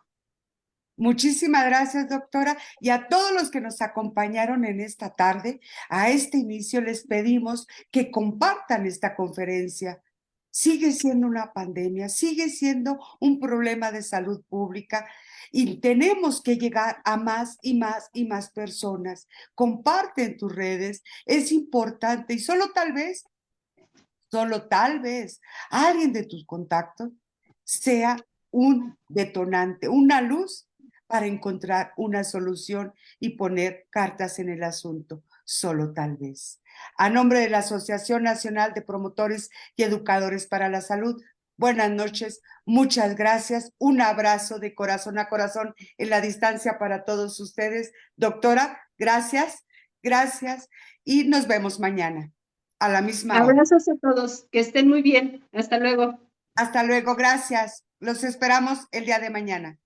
A: Muchísimas gracias, doctora. Y a todos los que nos acompañaron en esta tarde, a este inicio les pedimos que compartan esta conferencia. Sigue siendo una pandemia, sigue siendo un problema de salud pública y tenemos que llegar a más y más y más personas. Comparte en tus redes, es importante y solo tal vez, alguien de tus contactos sea un detonante, una luz para encontrar una solución y poner cartas en el asunto, solo tal vez. A nombre de la Asociación Nacional de Promotores y Educadores para la Salud, buenas noches, muchas gracias, un abrazo de corazón a corazón en la distancia para todos ustedes. Doctora, gracias, gracias y nos vemos mañana a la misma hora.
B: Abrazos a todos, que estén muy bien. Hasta luego.
A: Hasta luego, gracias. Los esperamos el día de mañana.